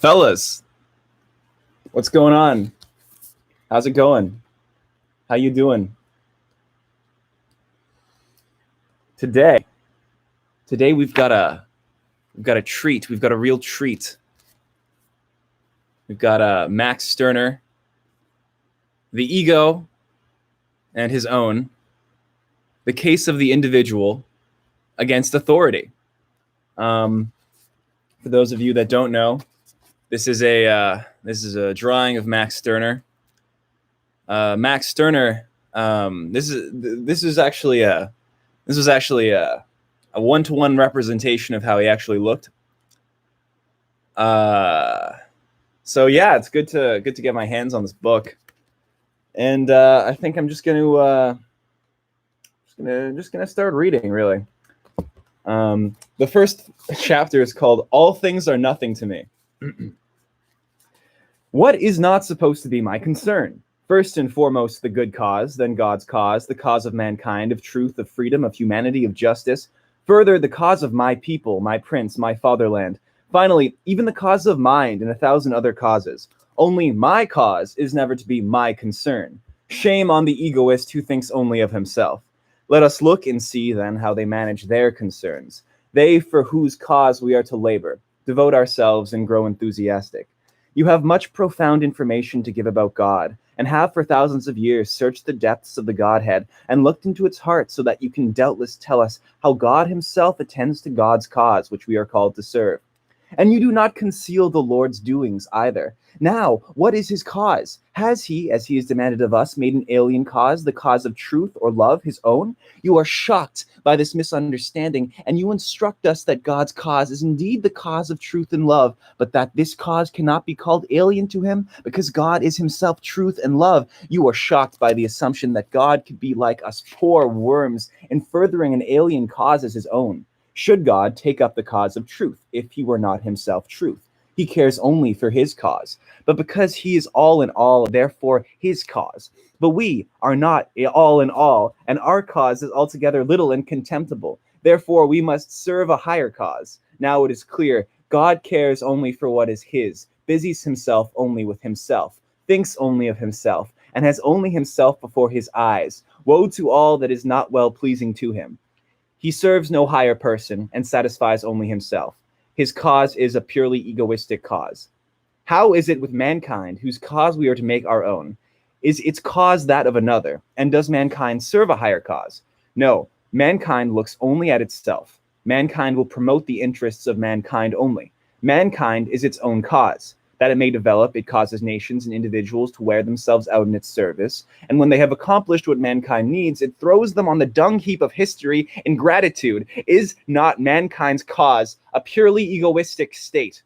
Fellas, what's going on? How's it going? How you doing? Today we've got a treat. We've got a real treat. We've got Max Stirner, the ego and his own, the case of the individual against authority. For those of you that don't know, this is a drawing of Max Stirner. Max Stirner. This was actually a one-to-one representation of how he actually looked. So yeah, it's good to get my hands on this book, and I think I'm just gonna start reading. Really, the first chapter is called "All Things Are Nothing to Me." What is not supposed to be my concern? First and foremost, the good cause, then God's cause, the cause of mankind, of truth, of freedom, of humanity, of justice. Further, the cause of my people, my prince, my fatherland. Finally, even the cause of mind and 1,000 other causes. Only my cause is never to be my concern. Shame on the egoist who thinks only of himself. Let us look and see then how they manage their concerns. They for whose cause we are to labor, devote ourselves and grow enthusiastic. You have much profound information to give about God, and have for thousands of years searched the depths of the Godhead and looked into its heart, so that you can doubtless tell us how God himself attends to God's cause, which we are called to serve. And you do not conceal the Lord's doings either. Now, what is his cause? Has he, as he has demanded of us, made an alien cause, the cause of truth or love, his own? You are shocked by this misunderstanding, and you instruct us that God's cause is indeed the cause of truth and love, but that this cause cannot be called alien to him, because God is himself truth and love. You are shocked by the assumption that God could be like us poor worms in furthering an alien cause as his own. Should God take up the cause of truth if he were not himself truth? He cares only for his cause, but because he is all in all, therefore his cause. But we are not all in all, and our cause is altogether little and contemptible. Therefore we must serve a higher cause. Now it is clear, God cares only for what is his, busies himself only with himself, thinks only of himself, and has only himself before his eyes. Woe to all that is not well pleasing to him. He serves no higher person and satisfies only himself. His cause is a purely egoistic cause. How is it with mankind, whose cause we are to make our own? Is its cause that of another? And does mankind serve a higher cause? No, mankind looks only at itself. Mankind will promote the interests of mankind only. Mankind is its own cause. That it may develop, it causes nations and individuals to wear themselves out in its service, and when they have accomplished what mankind needs, it throws them on the dung heap of history in gratitude. Is not mankind's cause a purely egoistic state?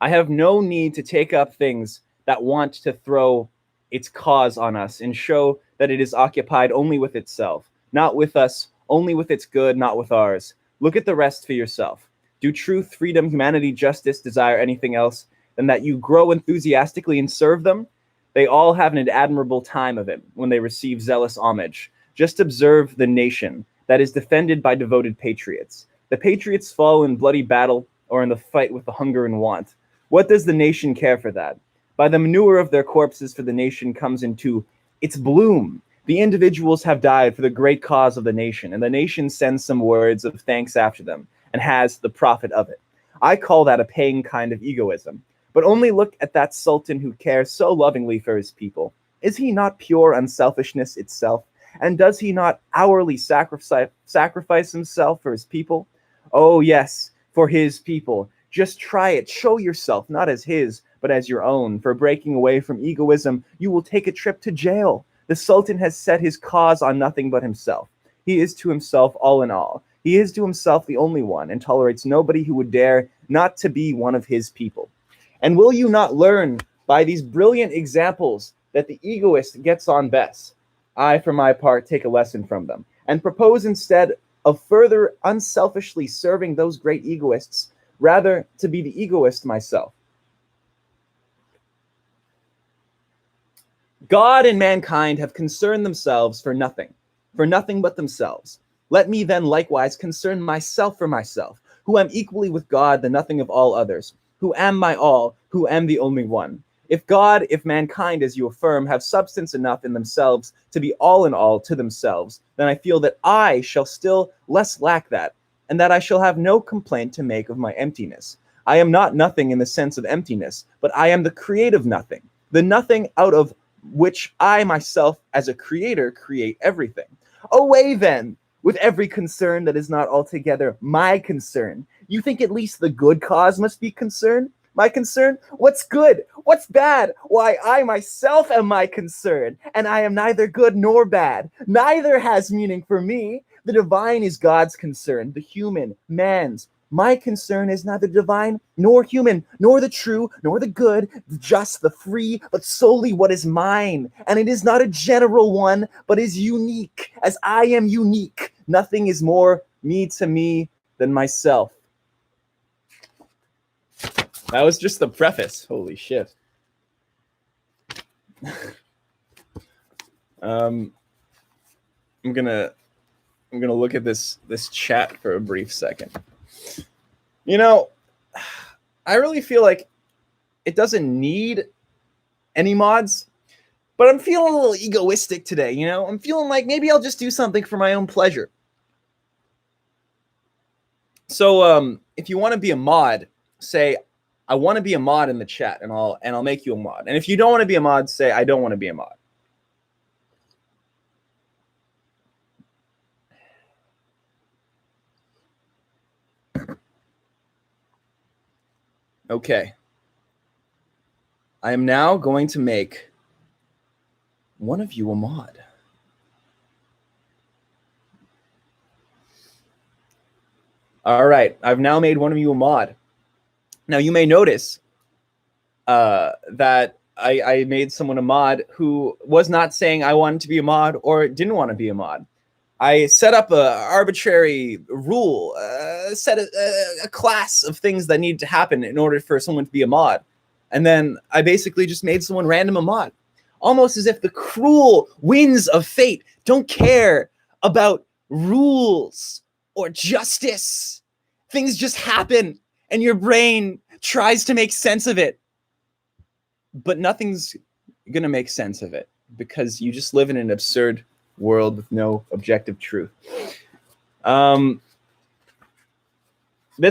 I have no need to take up things that want to throw its cause on us and show that it is occupied only with itself, not with us, only with its good, not with ours. Look at the rest for yourself. Do truth, freedom, humanity, justice desire anything else than that you grow enthusiastically and serve them? They all have an admirable time of it when they receive zealous homage. Just observe the nation that is defended by devoted patriots. The patriots fall in bloody battle or in the fight with the hunger and want. What does the nation care for that? By the manure of their corpses for the nation comes into its bloom. The individuals have died for the great cause of the nation, and the nation sends some words of thanks after them, and has the profit of it. I call that a paying kind of egoism. But only look at that sultan who cares so lovingly for his people. Is he not pure unselfishness itself? And does he not hourly sacrifice himself for his people? Oh yes, for his people. Just try it. Show yourself not as his, but as your own. For breaking away from egoism, you will take a trip to jail. The sultan has set his cause on nothing but himself. He is to himself all in all. He is to himself the only one, and tolerates nobody who would dare not to be one of his people. And will you not learn by these brilliant examples that the egoist gets on best? I, for my part, take a lesson from them, and propose instead of further unselfishly serving those great egoists, rather to be the egoist myself. God and mankind have concerned themselves for nothing but themselves. Let me then likewise concern myself for myself, who am equally with God the nothing of all others, who am my all, who am the only one. If God, if mankind, as you affirm, have substance enough in themselves to be all in all to themselves, then I feel that I shall still less lack that, and that I shall have no complaint to make of my emptiness. I am not nothing in the sense of emptiness, but I am the creative nothing, the nothing out of which I myself, as a creator, create everything. Away then with every concern that is not altogether my concern. You think at least the good cause must be concerned? My concern? What's good? What's bad? Why, I myself am my concern, and I am neither good nor bad. Neither has meaning for me. The divine is God's concern, the human, man's. My concern is neither divine nor human, nor the true, nor the good, the just, the free, but solely what is mine. And it is not a general one, but is unique, as I am unique. Nothing is more me to me than myself. That was just the preface. Holy shit. I'm gonna look at this chat for a brief second. You know, I really feel like it doesn't need any mods, but I'm feeling a little egoistic today, you know? I'm feeling like maybe I'll just do something for my own pleasure. So if you want to be a mod, say I want to be a mod in the chat, and I'll make you a mod. And if you don't want to be a mod, say I don't want to be a mod. Okay. I am now going to make one of you a mod. All right. I've now made one of you a mod. Now, you may notice that I made someone a mod who was not saying I wanted to be a mod or didn't want to be a mod. I set up an arbitrary rule, set a class of things that needed to happen in order for someone to be a mod. And then I basically just made someone random a mod. Almost as if the cruel winds of fate don't care about rules or justice. Things just happen, and your brain tries to make sense of it. But nothing's going to make sense of it because you just live in an absurd world with no objective truth. That's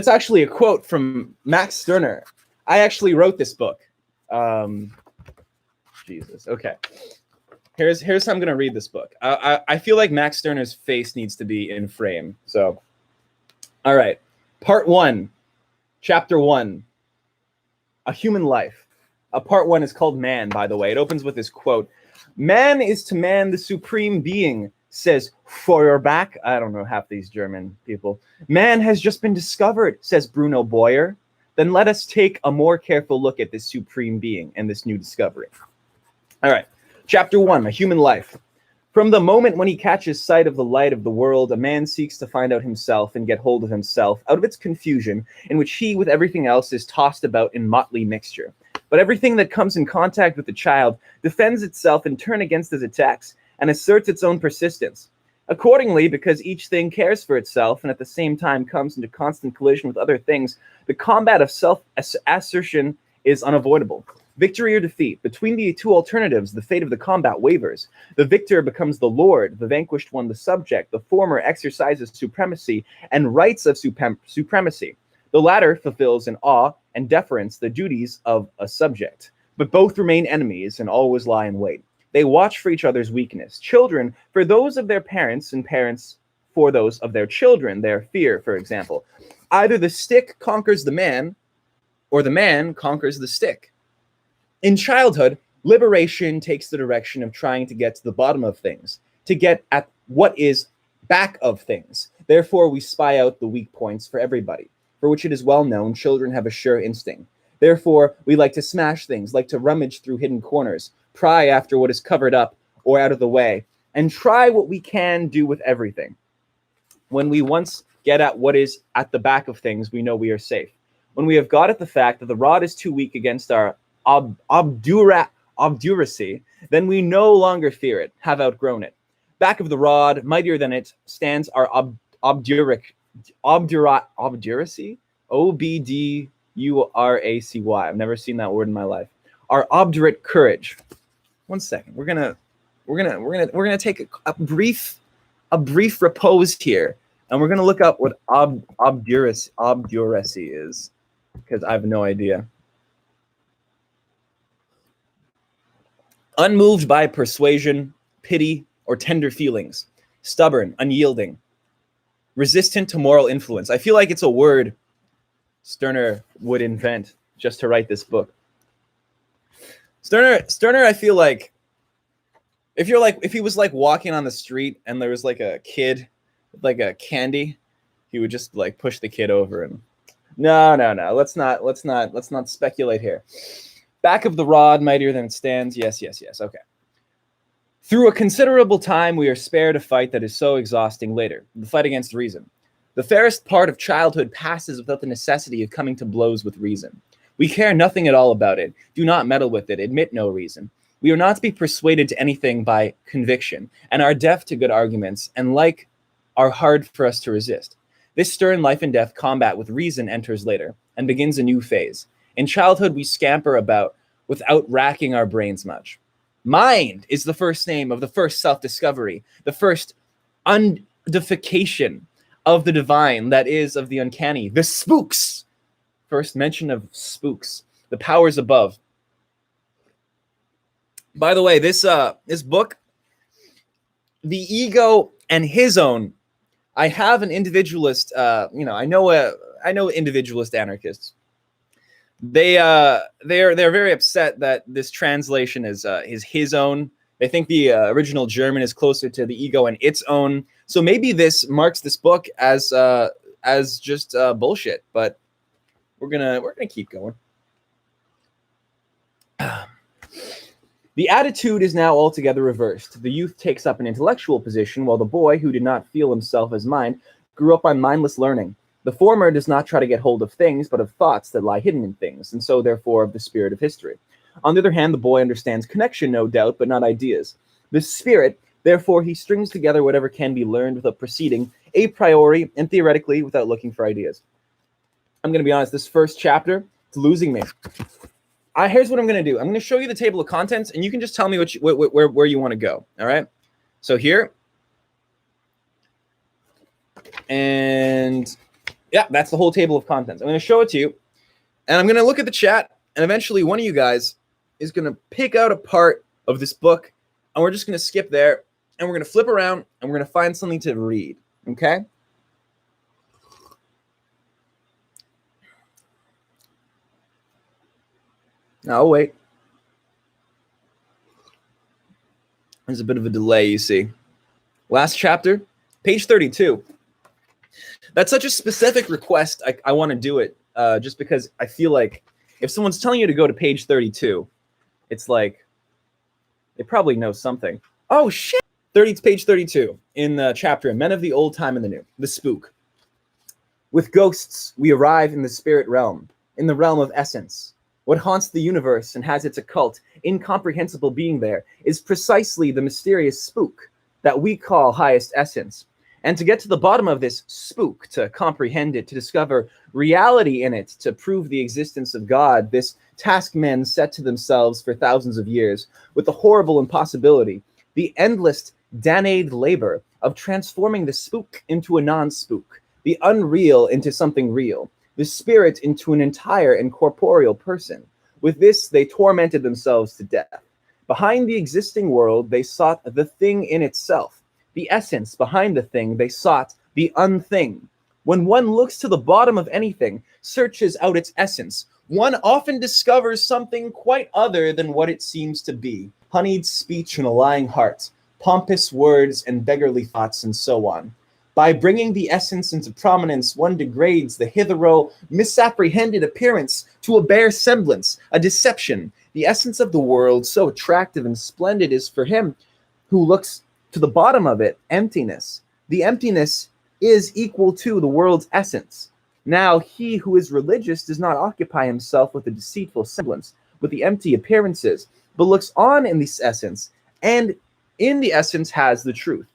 actually a quote from Max Stirner. I actually wrote this book. Jesus. Okay. Here's how I'm going to read this book. I feel like Max Stirner's face needs to be in frame. So, all right. Part 1, Chapter 1, A Human Life. Part 1 is called Man, by the way. It opens with this quote. Man is to man the supreme being, says Feuerbach. I don't know half these German people. Man has just been discovered, says Bruno Boyer. Then let us take a more careful look at this supreme being and this new discovery. All right. Chapter 1, A Human Life. From the moment when he catches sight of the light of the world, a man seeks to find out himself and get hold of himself out of its confusion, in which he, with everything else, is tossed about in motley mixture. But everything that comes in contact with the child defends itself in turn against his attacks and asserts its own persistence. Accordingly, because each thing cares for itself and at the same time comes into constant collision with other things, the combat of self-assertion is unavoidable. Victory or defeat. Between the two alternatives, the fate of the combat wavers. The victor becomes the lord, the vanquished one the subject. The former exercises supremacy and rights of supremacy. The latter fulfills in awe and deference the duties of a subject. But both remain enemies and always lie in wait. They watch for each other's weakness. Children for those of their parents, and parents for those of their children, their fear, for example. Either the stick conquers the man, or the man conquers the stick. In childhood, liberation takes the direction of trying to get to the bottom of things, to get at what is back of things. Therefore, we spy out the weak points for everybody, for which it is well known children have a sure instinct. Therefore, we like to smash things, like to rummage through hidden corners, pry after what is covered up or out of the way, and try what we can do with everything. When we once get at what is at the back of things, we know we are safe. When we have got at the fact that the rod is too weak against our obduracy, then we no longer fear it, have outgrown it. Back of the rod, mightier than it, stands our obduracy, Uracy. I've never seen that word in my life. Our obdurate courage. One second. We're gonna take a brief repose here, and we're gonna look up what obduracy is, because I have no idea. Unmoved by persuasion, pity, or tender feelings, stubborn, unyielding, resistant to moral influence. I feel like it's a word Stirner would invent just to write this book. Stirner, I feel like if he was like walking on the street and there was like a kid with like a candy, he would just like push the kid over and no. Let's not speculate here. Back of the rod, mightier than it stands. Yes. Okay. Through a considerable time, we are spared a fight that is so exhausting later, the fight against reason. The fairest part of childhood passes without the necessity of coming to blows with reason. We care nothing at all about it, do not meddle with it, admit no reason. We are not to be persuaded to anything by conviction, and are deaf to good arguments, and like are hard for us to resist. This stern life and death combat with reason enters later, and begins a new phase. In childhood, we scamper about without racking our brains much. Mind is the first name of the first self-discovery, the first undification of the divine, that is, of the uncanny, the spooks. First mention of spooks, the powers above. By the way, this book, The Ego and His Own, I have an individualist, I know individualist anarchists. They're very upset that this translation is his own. They think the original German is closer to the ego and its own. So maybe this marks this book as just bullshit. But we're gonna keep going. The attitude is now altogether reversed. The youth takes up an intellectual position, while the boy, who did not feel himself as mind, grew up on mindless learning. The former does not try to get hold of things, but of thoughts that lie hidden in things, and so therefore of the spirit of history. On the other hand, the boy understands connection, no doubt, but not ideas. The spirit, therefore, he strings together whatever can be learned without proceeding, a priori and theoretically, without looking for ideas. I'm going to be honest, this first chapter, it's losing me. Here's what I'm going to do. I'm going to show you the table of contents, and you can just tell me where you want to go, all right? So here, and yeah, that's the whole table of contents. I'm going to show it to you, and I'm going to look at the chat, and eventually one of you guys is going to pick out a part of this book, and we're just going to skip there, and we're going to flip around, and we're going to find something to read, okay? Now, wait. There's a bit of a delay, you see. Last chapter, page 32. That's such a specific request. I want to do it just because I feel like if someone's telling you to go to page 32, it's like they probably know something. Oh, shit. Page 32 in the chapter, Men of the Old Time and the New, the spook. With ghosts, we arrive in the spirit realm, in the realm of essence. What haunts the universe and has its occult, incomprehensible being there is precisely the mysterious spook that we call highest essence. And to get to the bottom of this spook, to comprehend it, to discover reality in it, to prove the existence of God, this task men set to themselves for thousands of years, with the horrible impossibility, the endless danade labor of transforming the spook into a non-spook, the unreal into something real, the spirit into an entire and corporeal person. With this, they tormented themselves to death. Behind the existing world, they sought the thing in itself. The essence behind the thing, they sought the unthing. When one looks to the bottom of anything, searches out its essence, one often discovers something quite other than what it seems to be. Honeyed speech and a lying heart, pompous words and beggarly thoughts, and so on. By bringing the essence into prominence, one degrades the hitherto misapprehended appearance to a bare semblance, a deception. The essence of the world, so attractive and splendid, is for him who looks to the bottom of it, emptiness. The emptiness is equal to the world's essence. Now, he who is religious does not occupy himself with a deceitful semblance, with the empty appearances, but looks on in this essence, and in the essence has the truth.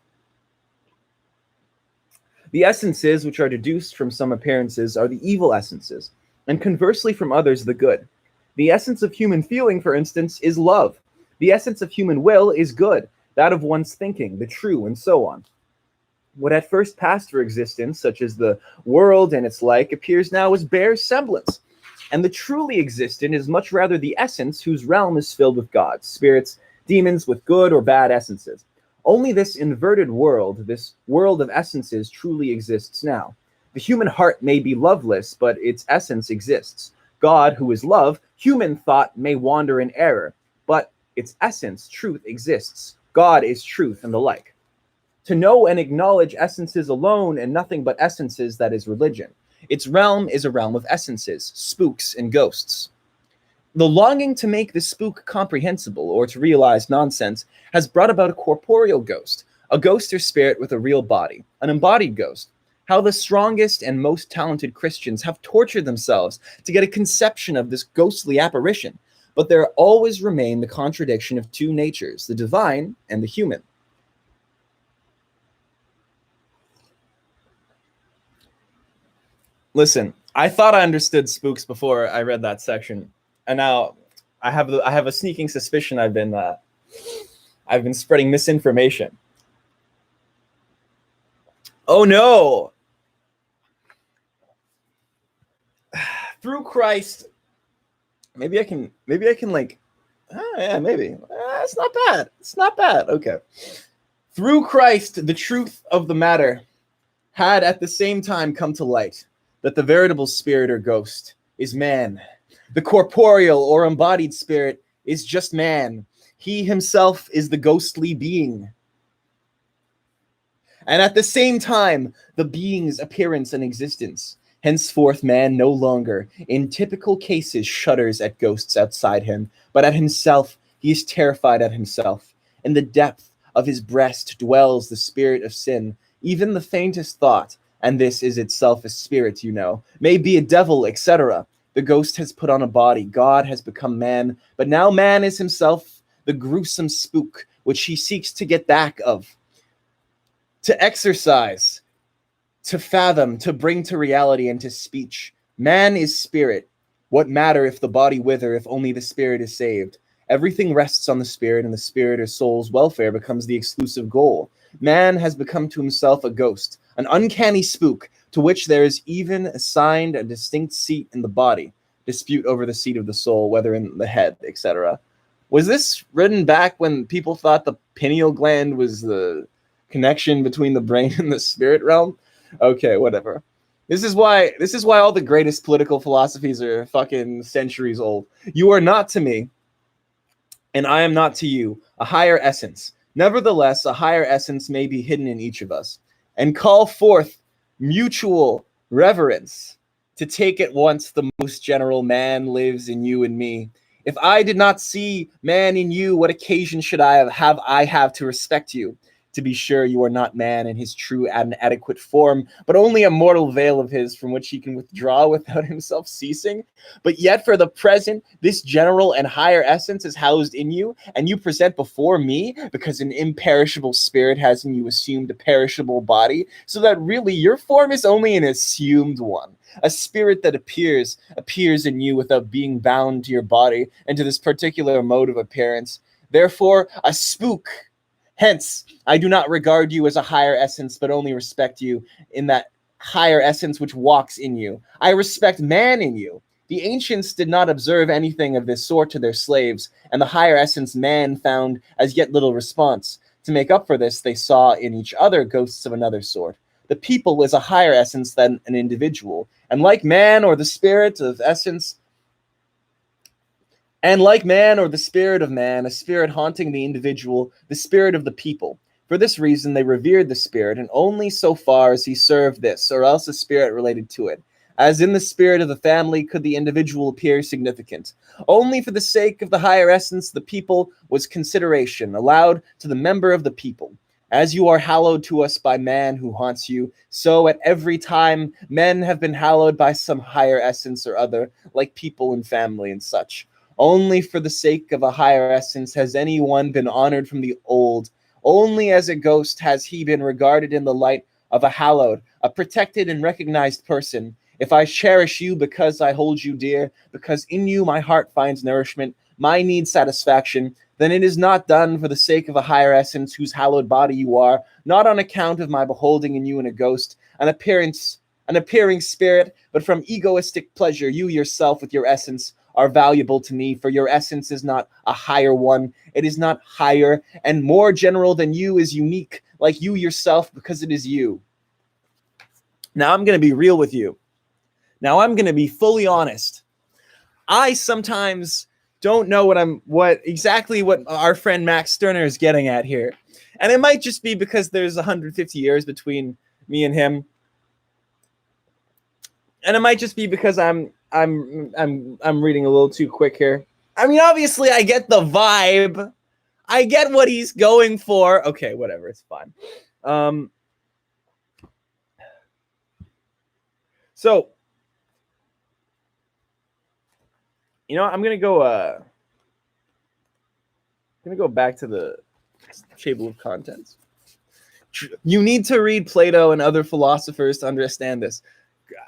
The essences which are deduced from some appearances are the evil essences, and conversely from others the good. The essence of human feeling, for instance, is love. The essence of human will is good, that of one's thinking, the true, and so on. What at first passed for existence, such as the world and its like, appears now as bare semblance. And the truly existent is much rather the essence whose realm is filled with gods, spirits, demons with good or bad essences. Only this inverted world, this world of essences, truly exists now. The human heart may be loveless, but its essence exists. God, who is love, human thought may wander in error, but its essence, truth, exists. God is truth, and the like. To know and acknowledge essences alone and nothing but essences, that is religion. Its realm is a realm of essences, spooks, and ghosts. The longing to make the spook comprehensible or to realize nonsense has brought about a corporeal ghost, a ghost or spirit with a real body, an embodied ghost. How the strongest and most talented Christians have tortured themselves to get a conception of this ghostly apparition, but there always remain the contradiction of two natures, the divine and the human. Listen, I thought I understood spooks before I read that section, and now I have a sneaking suspicion I've been spreading misinformation. Oh no! Through Christ, maybe I can like, yeah, maybe. It's not bad. It's not bad. Okay. Through Christ, the truth of the matter had at the same time come to light, that the veritable spirit or ghost is man. The corporeal or embodied spirit is just man. He himself is the ghostly being. And at the same time, the being's appearance and existence. Henceforth, man no longer, in typical cases, shudders at ghosts outside him, but at himself he is terrified at himself. In the depth of his breast dwells the spirit of sin, even the faintest thought, and this is itself a spirit, you know, may be a devil, etc. The ghost has put on a body, God has become man, but now man is himself the gruesome spook which he seeks to get back of, to exercise, to fathom, to bring to reality and to speech. Man is spirit. What matter if the body wither, if only the spirit is saved? Everything rests on the spirit, and the spirit or soul's welfare becomes the exclusive goal. Man has become to himself a ghost, an uncanny spook, to which there is even assigned a distinct seat in the body. Dispute over the seat of the soul, whether in the head, etc. Was this written back when people thought the pineal gland was the connection between the brain and the spirit realm? Okay, whatever. This is why all the greatest political philosophies are fucking centuries old. You are not to me, and I am not to you, a higher essence. Nevertheless, a higher essence may be hidden in each of us, and call forth mutual reverence. To take at once the most general, man lives in you and me. If I did not see man in you, what occasion should I have to respect you? To be sure, you are not man in his true and adequate form, but only a mortal veil of his from which he can withdraw without himself ceasing. But yet for the present, this general and higher essence is housed in you, and you present before me, because an imperishable spirit has in you assumed a perishable body, so that really your form is only an assumed one. A spirit that appears in you without being bound to your body and to this particular mode of appearance. Therefore, a spook. Hence, I do not regard you as a higher essence, but only respect you in that higher essence which walks in you. I respect man in you. The ancients did not observe anything of this sort to their slaves, and the higher essence man found as yet little response. To make up for this, they saw in each other ghosts of another sort. The people is a higher essence than an individual, and like man or the spirit of essence, and like man or the spirit of man, a spirit haunting the individual, the spirit of the people. For this reason, they revered the spirit, and only so far as he served this, or else a spirit related to it. As in the spirit of the family could the individual appear significant. Only for the sake of the higher essence, the people was consideration allowed to the member of the people. As you are hallowed to us by man who haunts you, so at every time men have been hallowed by some higher essence or other, like people and family and such. Only for the sake of a higher essence has anyone been honored from the old. Only as a ghost has he been regarded in the light of a hallowed, a protected and recognized person. If I cherish you because I hold you dear, because in you my heart finds nourishment, my need satisfaction, then it is not done for the sake of a higher essence whose hallowed body you are, not on account of my beholding in you in a ghost, an appearing spirit, but from egoistic pleasure. You yourself with your essence are valuable to me, for your essence is not a higher one. It is not higher and more general than you, is unique, like you yourself, because it is you. Now I'm going to be real with you. Now I'm going to be fully honest. I sometimes don't know what exactly our friend Max Stirner is getting at here. And it might just be because there's 150 years between me and him. And it might just be because I'm reading a little too quick here. I mean, obviously I get the vibe. I get what he's going for. Okay, whatever, it's fine. So, you know, I'm gonna go back to the table of contents. You need to read Plato and other philosophers to understand this.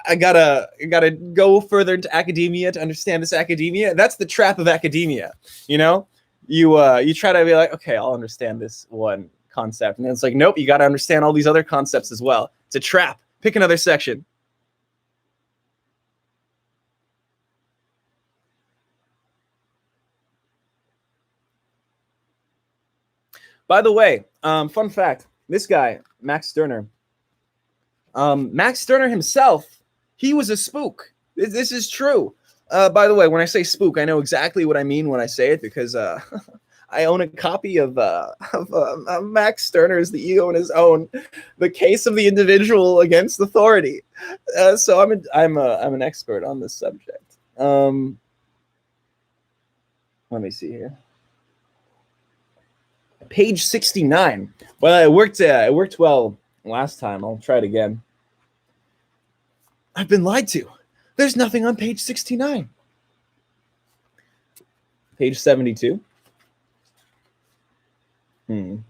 I gotta go further into academia to understand this academia. That's the trap of academia. You know, you try to be like, okay, I'll understand this one concept, and it's like, nope, you got to understand all these other concepts as well. It's a trap. Pick another section. By the way, fun fact: this guy, Max Stirner. Max Stirner himself, he was a spook. This is true. By the way, when I say spook, I know exactly what I mean when I say it, because I own a copy of Max Stirner's The Ego in His Own, the case of the individual against authority. So I'm an expert on this subject. Let me see here. Page 69. Well, it worked well last time. I'll try it again. I've been lied to. There's nothing on page 69. Page 72. Page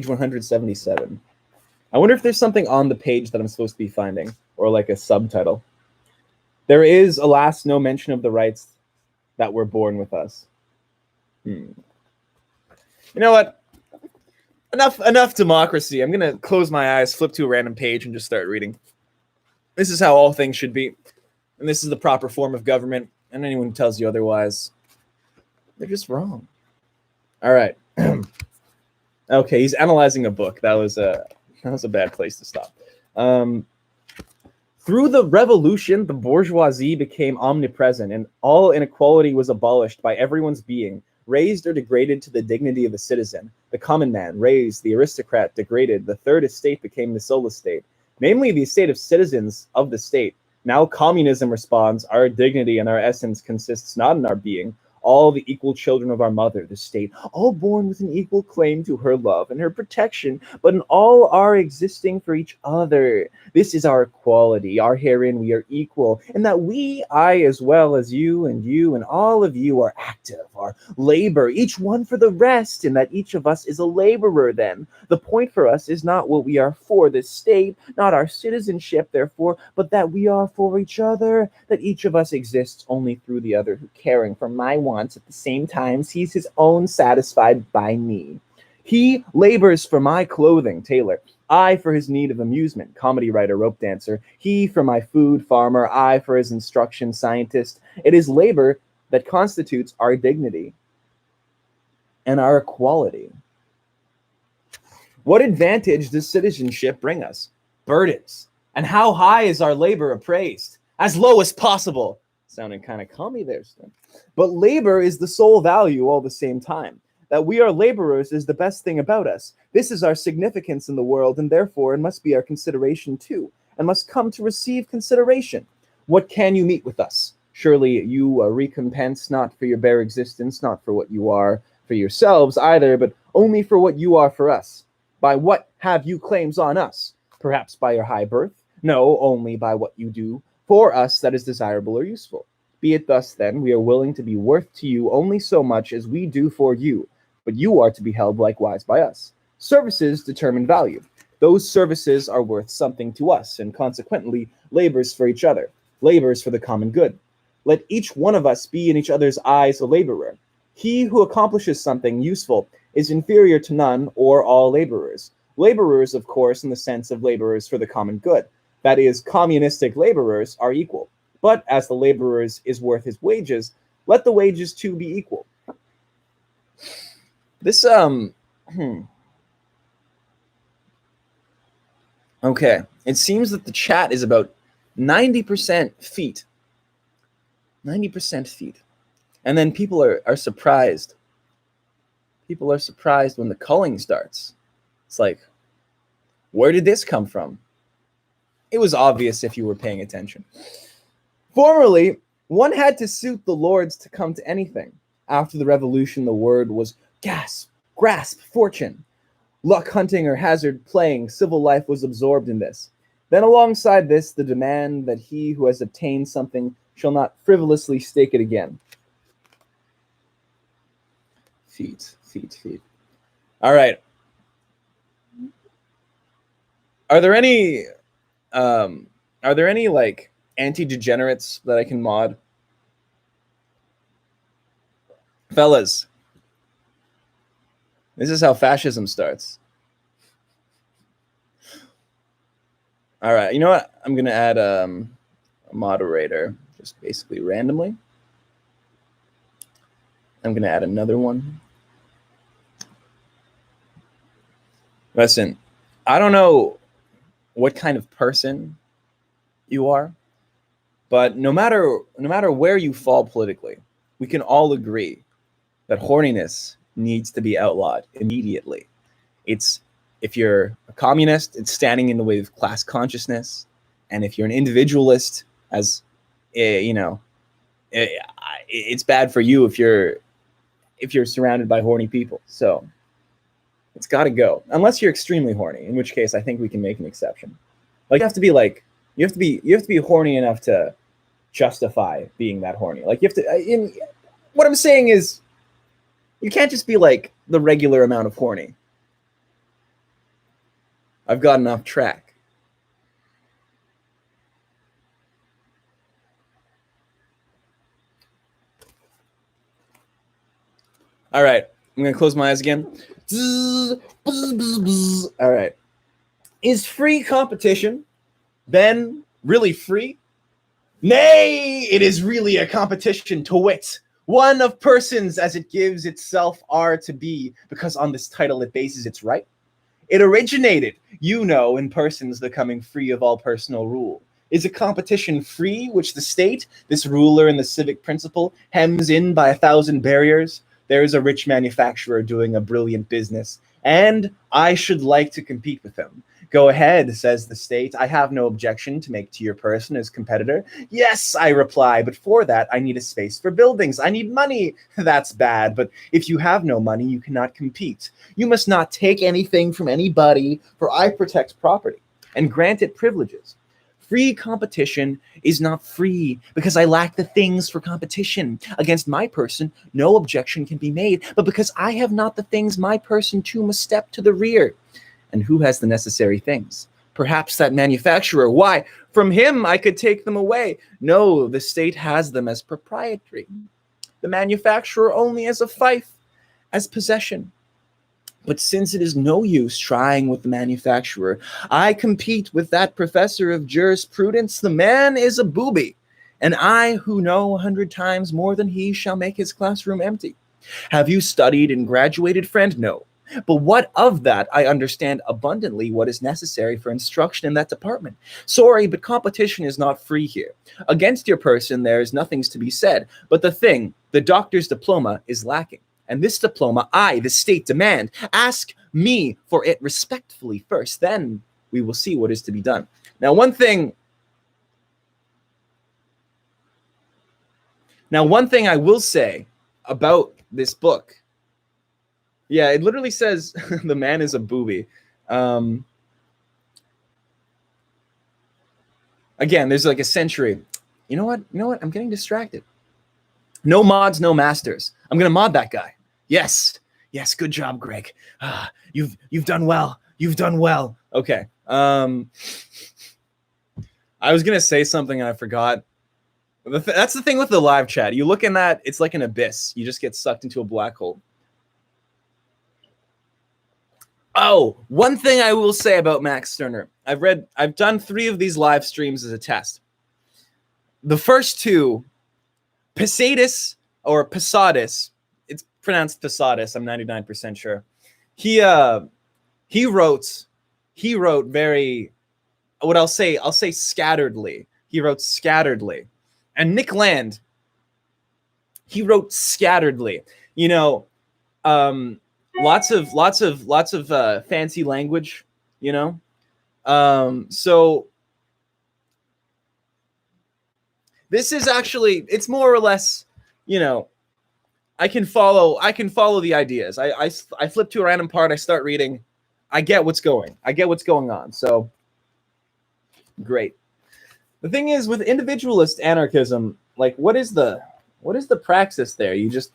177. I wonder if there's something on the page that I'm supposed to be finding, or like a subtitle. There is, alas, no mention of the rights that were born with us. You know what? Enough democracy. I'm going to close my eyes, flip to a random page, and just start reading. This is how all things should be. And this is the proper form of government. And anyone who tells you otherwise, they're just wrong. All right. Okay, he's analyzing a book. That was a bad place to stop. Through the revolution, the bourgeoisie became omnipresent, and all inequality was abolished by everyone's being, raised or degraded to the dignity of a citizen. The common man raised, the aristocrat degraded, the third estate became the sole estate, namely the estate of citizens of the state. Now communism responds, our dignity and our essence consists not in our being, all the equal children of our mother, the state, all born with an equal claim to her love and her protection, but in all are existing for each other. This is our equality, our herein we are equal, and that we, I as well as you and all of you are active, are labor, each one for the rest, and that each of us is a laborer then. The point for us is not what we are for this state, not our citizenship, therefore, but that we are for each other, that each of us exists only through the other, who caring for my wants at the same time sees his own satisfied by me. He labors for my clothing, tailor, I for his need of amusement, comedy writer, rope dancer, he for my food, farmer, I for his instruction, scientist. It is labor that constitutes our dignity and our equality. What advantage does citizenship bring us? Burdens. And how high is our labor appraised? As low as possible. Sounding kind of commie there, Stan. But labor is the sole value all the same time. That we are laborers is the best thing about us. This is our significance in the world, and therefore it must be our consideration too, and must come to receive consideration. What can you meet with us? Surely you are recompensed not for your bare existence, not for what you are for yourselves either, but only for what you are for us. By what have you claims on us? Perhaps by your high birth? No, only by what you do for us that is desirable or useful. Be it thus, then, we are willing to be worth to you only so much as we do for you, but you are to be held likewise by us. Services determine value. Those services are worth something to us, and consequently labors for each other, labors for the common good. Let each one of us be in each other's eyes a laborer. He who accomplishes something useful is inferior to none or all laborers. Laborers, of course, in the sense of laborers for the common good. That is, communistic laborers are equal. But as the laborer is worth his wages, let the wages too be equal. This, Okay, it seems that the chat is about 90% feet. 90% feet. And then people are surprised. People are surprised when the culling starts. It's like, where did this come from? It was obvious if you were paying attention. Formerly, one had to suit the lords to come to anything. After the revolution, the word was gasp, grasp, fortune. Luck hunting or hazard playing, civil life was absorbed in this. Then alongside this, the demand that he who has obtained something shall not frivolously stake it again. Feet. All right. Are there any like anti-degenerates that I can mod? Fellas, this is how fascism starts. All right, you know what? I'm going to add a moderator, just basically randomly. I'm going to add another one. Listen, I don't know what kind of person you are, but no matter where you fall politically, we can all agree that horniness needs to be outlawed immediately. It's, if you're a communist, it's standing in the way of class consciousness, and if you're an individualist, as it's bad for you if you're surrounded by horny people. So it's got to go, unless you're extremely horny, in which case I think we can make an exception. Like, you have to be horny enough to justify being that horny. Like, you have to. What I'm saying is, you can't just be like the regular amount of horny. I've gotten off track. All right, I'm gonna close my eyes again. All right. Is free competition then really free? Nay, it is really a competition, to wit, one of persons as it gives itself are to be, because on this title it bases its right. It originated, in persons becoming free of all personal rule. Is a competition free which the state, this ruler in the civic principle, hems in by 1,000 barriers? There is a rich manufacturer doing a brilliant business, and I should like to compete with him. Go ahead, says the state. I have no objection to make to your person as competitor. Yes, I reply, but for that I need a space for buildings. I need money. That's bad, but if you have no money, you cannot compete. You must not take anything from anybody, for I protect property and grant it privileges. Free competition is not free because I lack the things for competition. Against my person, no objection can be made, but because I have not the things, my person too must step to the rear. And who has the necessary things? Perhaps that manufacturer. Why? From him I could take them away. No, the state has them as proprietary. The manufacturer only as a fief, as possession. But since it is no use trying with the manufacturer, I compete with that professor of jurisprudence. The man is a booby, and I, who know 100 times more than he, shall make his classroom empty. Have you studied and graduated, friend? No. But what of that? I understand abundantly what is necessary for instruction in that department. Sorry, but competition is not free here. Against your person, there is nothing to be said, but the doctor's diploma is lacking. And this diploma, I, the state, demand. Ask me for it respectfully first. Then we will see what is to be done. Now, one thing I will say about this book, yeah, it literally says the man is a booby. Again, there's like a century. You know what? I'm getting distracted. No mods, no masters. I'm going to mod that guy. Yes, good job, Greg. You've done well. You've done well. Okay. I was gonna say something and I forgot. That's the thing with the live chat. You look in that, it's like an abyss. You just get sucked into a black hole. Oh, one thing I will say about Max Stirner. I've done 3 of these live streams as a test. The first 2, Posadis or Posadis, it's pronounced Posadis, I'm 99% sure. He wrote very, what I'll say scatteredly. He wrote scatteredly. And Nick Land, he wrote scatteredly. You know, lots of fancy language, you know. So this is actually, it's more or less, you know, I can follow the ideas. I flip to a random part, I start reading, I get what's going on. So great. The thing is with individualist anarchism, like what is the praxis there? You just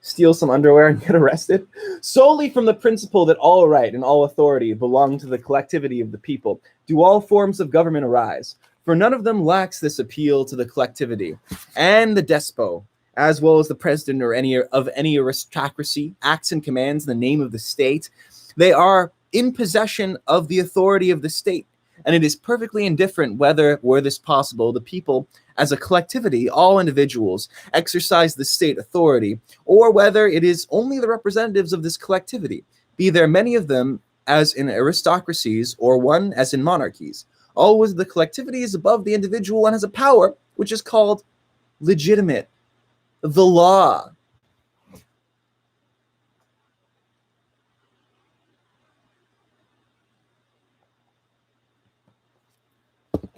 steal some underwear and get arrested? Solely from the principle that all right and all authority belong to the collectivity of the people, do all forms of government arise. For none of them lacks this appeal to the collectivity, and the despot, as well as the president or any aristocracy, acts and commands in the name of the state. They are in possession of the authority of the state, and it is perfectly indifferent whether, were this possible, the people, as a collectivity, all individuals, exercise the state authority, or whether it is only the representatives of this collectivity, be there many of them as in aristocracies, or one as in monarchies. Always the collectivity is above the individual and has a power which is called legitimate, the law.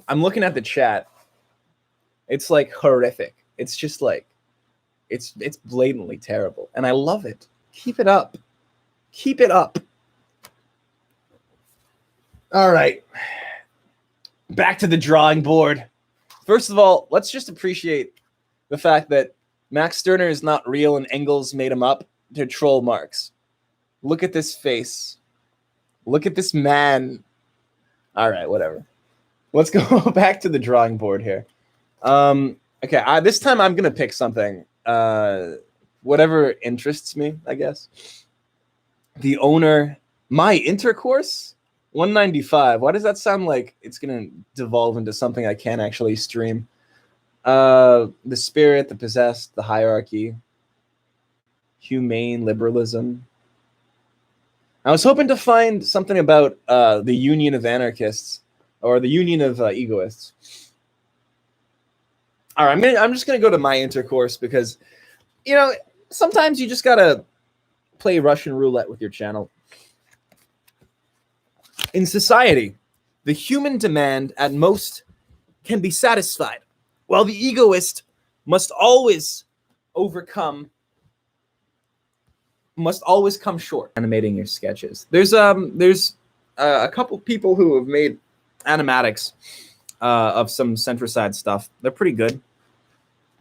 I'm looking at the chat. It's like horrific. It's just like, it's blatantly terrible. And I love it. Keep it up. Keep it up. All right. Back to the drawing board. First of all, let's just appreciate the fact that Max Stirner is not real and Engels made him up to troll Marx. Look at this face. Look at this man. All right, whatever. Let's go back to the drawing board here. Okay, this time I'm going to pick something. Whatever interests me, I guess. The owner, my intercourse? 195. Why does that sound like it's going to devolve into something I can't actually stream? The spirit, the possessed, the hierarchy, humane liberalism. I was hoping to find something about the Union of Anarchists or the Union of Egoists. All right, I'm just going to go to my intercourse because, you know, sometimes you just got to play Russian roulette with your channel. In society, the human demand at most can be satisfied, while the egoist must always come short. Animating your sketches. There's a couple people who have made animatics of some centricide stuff. They're pretty good.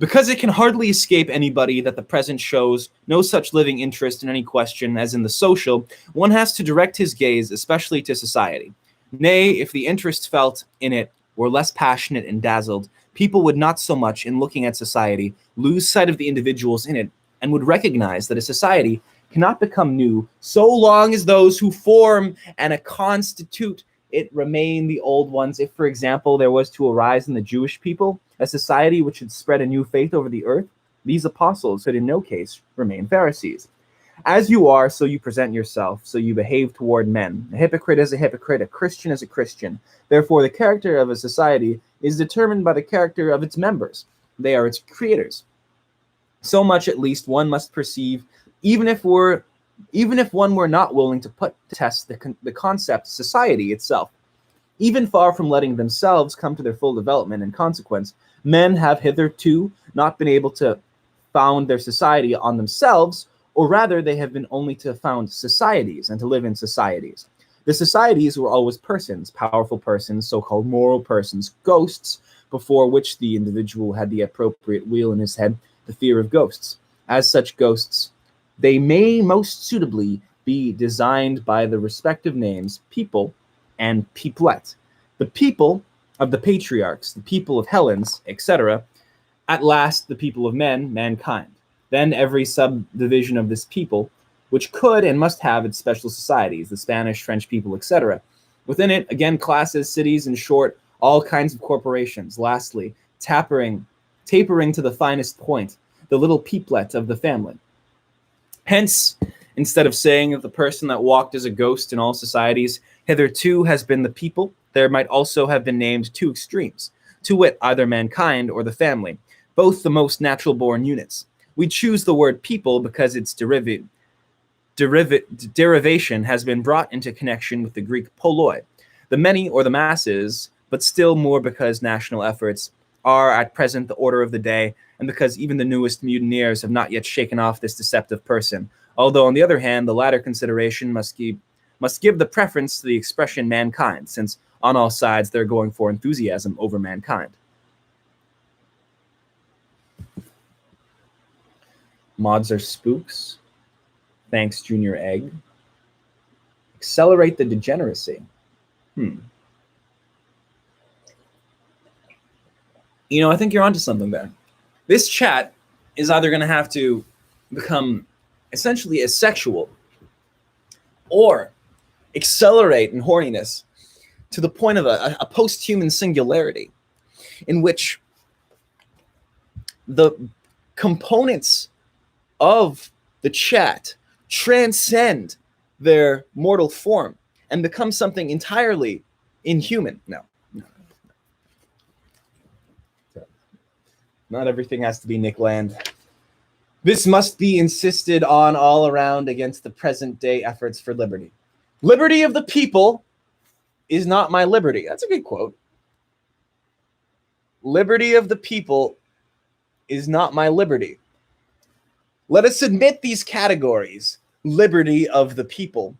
Because it can hardly escape anybody that the present shows no such living interest in any question as in the social, one has to direct his gaze especially to society. Nay, if the interest felt in it were less passionate and dazzled, people would not so much, in looking at society, lose sight of the individuals in it, and would recognize that a society cannot become new so long as those who form and constitute it remain the old ones. If, for example, there was to arise in the Jewish people a society which should spread a new faith over the earth, these apostles could in no case remain Pharisees. As you are, so you present yourself, so you behave toward men. A hypocrite is a hypocrite, a Christian is a Christian. Therefore, the character of a society is determined by the character of its members. They are its creators. So much at least one must perceive, even if one were not willing to put to test the concept society itself. Even far from letting themselves come to their full development and consequence, men have hitherto not been able to found their society on themselves, or rather they have been only to found societies and to live in societies. The societies were always persons, powerful persons, so-called moral persons, ghosts, before which the individual had the appropriate wheel in his head, the fear of ghosts. As such ghosts, they may most suitably be designed by the respective names people and peoplet. The people of the patriarchs, the people of Helens, etc., at last the people of men, mankind. Then every subdivision of this people, which could and must have its special societies, the Spanish, French people, etc. Within it, again, classes, cities, in short, all kinds of corporations. Lastly, tapering to the finest point, the little peoplet of the family. Hence, instead of saying that the person that walked as a ghost in all societies hitherto has been the people, there might also have been named two extremes, to wit, either mankind or the family, both the most natural-born units. We choose the word people because its derivation has been brought into connection with the Greek poloi, the many or the masses, but still more because national efforts are at present the order of the day, and because even the newest mutineers have not yet shaken off this deceptive person, although on the other hand, the latter consideration must give the preference to the expression mankind, since on all sides they're going for enthusiasm over mankind. Mods are spooks. Thanks, Junior Egg. Accelerate the degeneracy. You know, I think you're onto something there. This chat is either going to have to become essentially asexual or accelerate in horniness to the point of a post-human singularity in which the components of the chat transcend their mortal form and become something entirely inhuman. No. Not everything has to be Nick Land. This must be insisted on all around against the present day efforts for liberty. Liberty of the people is not my liberty. That's a good quote. Liberty of the people is not my liberty. Let us admit these categories: liberty of the people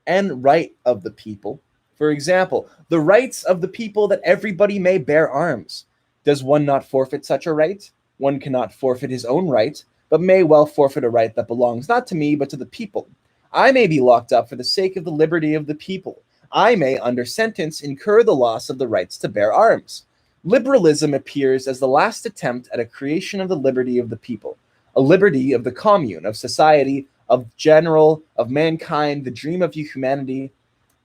and right of the people. For example, the rights of the people that everybody may bear arms. Does one not forfeit such a right? One cannot forfeit his own right, but may well forfeit a right that belongs not to me, but to the people. I may be locked up for the sake of the liberty of the people. I may, under sentence, incur the loss of the rights to bear arms. Liberalism appears as the last attempt at a creation of the liberty of the people, a liberty of the commune, of society, of general, of mankind, the dream of humanity,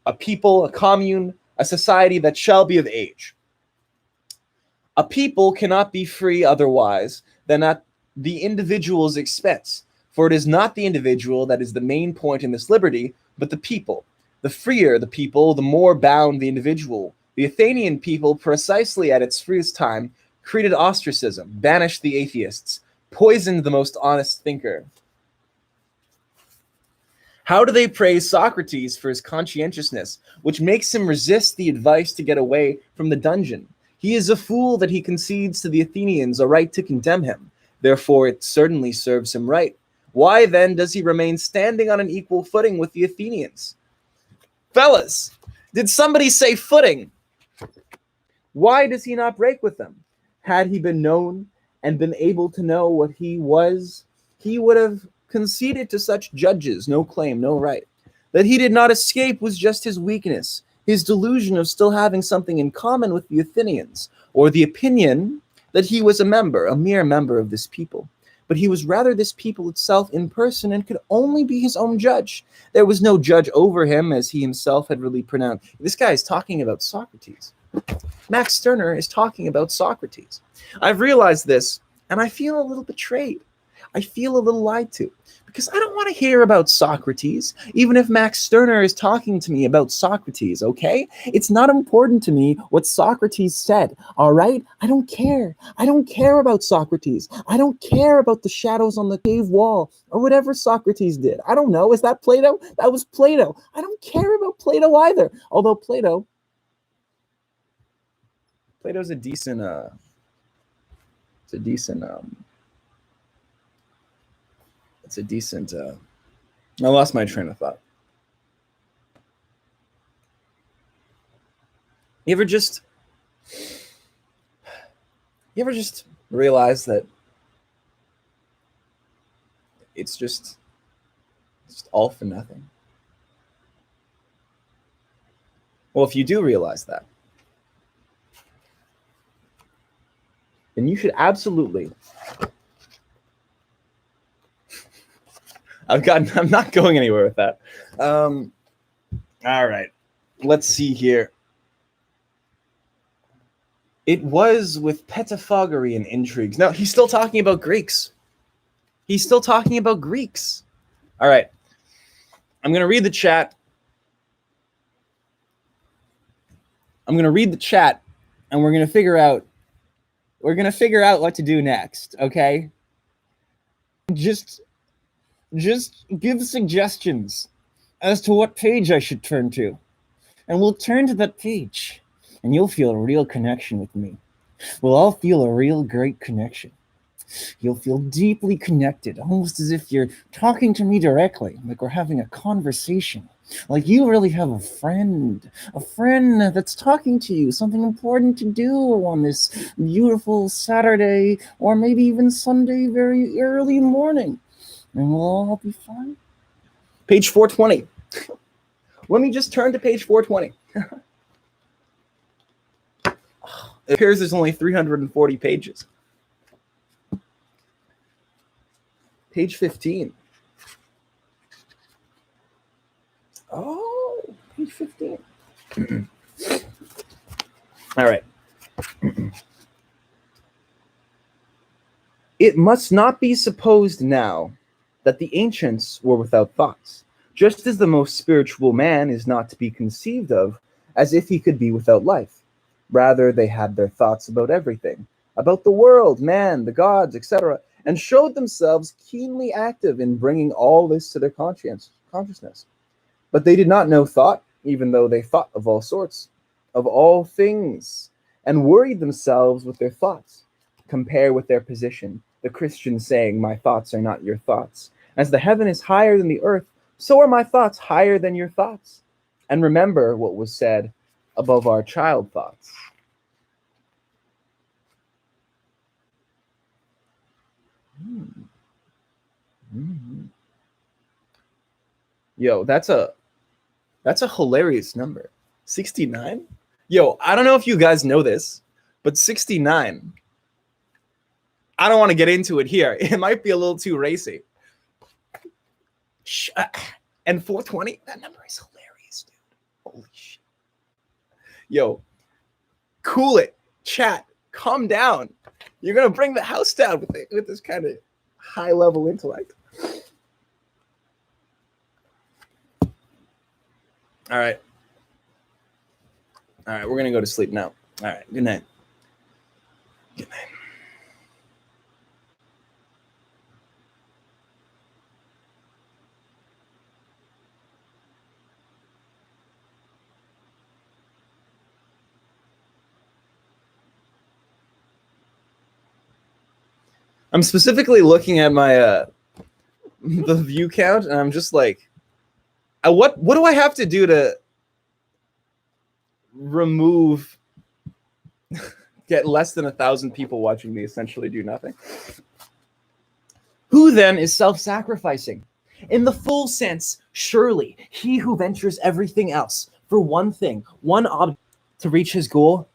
a people, a commune, a society that shall be of age. A people cannot be free otherwise than at the individual's expense, for it is not the individual that is the main point in this liberty, but the people. The freer the people, the more bound the individual. The Athenian people, precisely at its freest time, created ostracism, banished the atheists, poisoned the most honest thinker. How do they praise Socrates for his conscientiousness, which makes him resist the advice to get away from the dungeon? He is a fool that he concedes to the Athenians a right to condemn him. Therefore, it certainly serves him right. Why then does he remain standing on an equal footing with the Athenians? Fellas, did somebody say footing? Why does he not break with them? Had he been known and been able to know what he was, he would have conceded to such judges no claim, no right. That he did not escape was just his weakness, his delusion of still having something in common with the Athenians, or the opinion that he was a mere member of this people. But he was rather this people itself in person and could only be his own judge. There was no judge over him, as he himself had really pronounced. This guy is talking about Socrates. Max Stirner is talking about Socrates. I've realized this, and I feel a little betrayed. I feel a little lied to, because I don't want to hear about Socrates, even if Max Stirner is talking to me about Socrates, okay? It's not important to me what Socrates said, all right? I don't care. I don't care about Socrates. I don't care about the shadows on the cave wall or whatever Socrates did. I don't know. Is that Plato? That was Plato. I don't care about Plato either, although Plato's a decent, I lost my train of thought. You ever just realize that it's just all for nothing? Well, if you do realize that, then you should absolutely. I'm not going anywhere with that. All right. Let's see here. It was with pettifoggery and intrigues. No, he's still talking about Greeks. He's still talking about Greeks. All right. I'm going to read the chat. And we're going to figure out what to do next, okay? Just give suggestions as to what page I should turn to. And we'll turn to that page, and you'll feel a real connection with me. We'll all feel a real great connection. You'll feel deeply connected, almost as if you're talking to me directly, like we're having a conversation. Like you really have a friend that's talking to you, something important to do on this beautiful Saturday, or maybe even Sunday very early morning. And we'll all be fine. Page 420. Let me just turn to page 420. It appears there's only 340 pages. Page 15. Oh, page 15. All right. It must not be supposed now that the ancients were without thoughts, just as the most spiritual man is not to be conceived of as if he could be without life. Rather, they had their thoughts about everything, about the world, man, the gods, etc., and showed themselves keenly active in bringing all this to their consciousness. But they did not know thought, even though they thought of all sorts, of all things, and worried themselves with their thoughts. Compare with their position, the Christian saying, "My thoughts are not your thoughts. As the heaven is higher than the earth, so are my thoughts higher than your thoughts." And remember what was said above our child thoughts. Yo, that's a hilarious number. 69? Yo, I don't know if you guys know this, but 69. I don't want to get into it here. It might be a little too racy. And 420? That number is hilarious, dude. Holy shit. Yo, cool it. Chat, calm down. You're going to bring the house down with this kind of high-level intellect. All right. All right, we're going to go to sleep now. All right, good night. Good night. I'm specifically looking at my the view count, and I'm just like, what do I have to do to remove, get less than 1,000 people watching me essentially do nothing? Who then is self-sacrificing? In the full sense, surely he who ventures everything else for one thing, one object to reach his goal,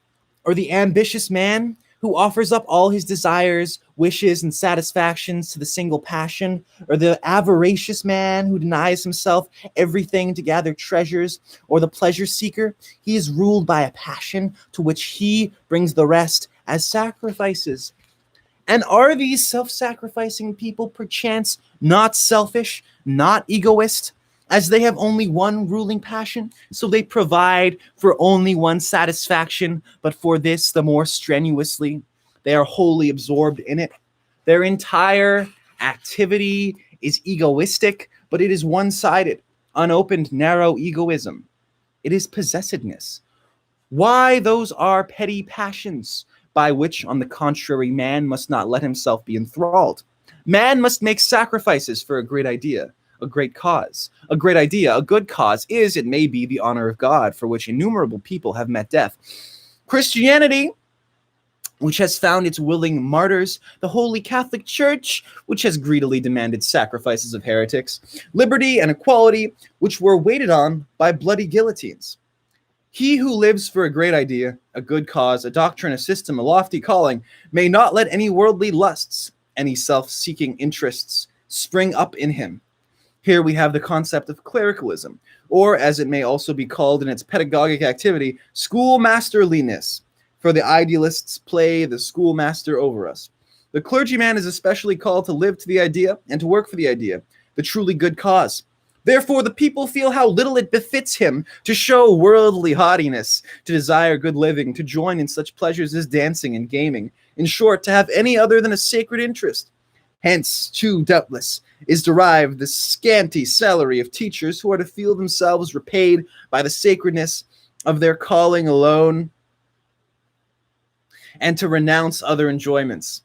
or the ambitious man who offers up all his desires, wishes, and satisfactions to the single passion, or the avaricious man who denies himself everything to gather treasures, or the pleasure seeker, he is ruled by a passion to which he brings the rest as sacrifices. And are these self-sacrificing people perchance not selfish, not egoist, as they have only one ruling passion, so they provide for only one satisfaction, but for this the more strenuously? They are wholly absorbed in it. Their entire activity is egoistic, but it is one-sided, unopened, narrow egoism. It is possessedness. Why, those are petty passions, by which, on the contrary, man must not let himself be enthralled. Man must make sacrifices for a great idea, a great cause. A great idea, a good cause is, it may be, the honor of God, for which innumerable people have met death. Christianity, which has found its willing martyrs, the Holy Catholic Church, which has greedily demanded sacrifices of heretics, liberty and equality, which were waited on by bloody guillotines. He who lives for a great idea, a good cause, a doctrine, a system, a lofty calling, may not let any worldly lusts, any self-seeking interests spring up in him. Here we have the concept of clericalism, or as it may also be called in its pedagogic activity, schoolmasterliness, for the idealists play the schoolmaster over us. The clergyman is especially called to live to the idea and to work for the idea, the truly good cause. Therefore, the people feel how little it befits him to show worldly haughtiness, to desire good living, to join in such pleasures as dancing and gaming, in short, to have any other than a sacred interest. Hence, too, doubtless, is derived the scanty salary of teachers who are to feel themselves repaid by the sacredness of their calling alone, and to renounce other enjoyments.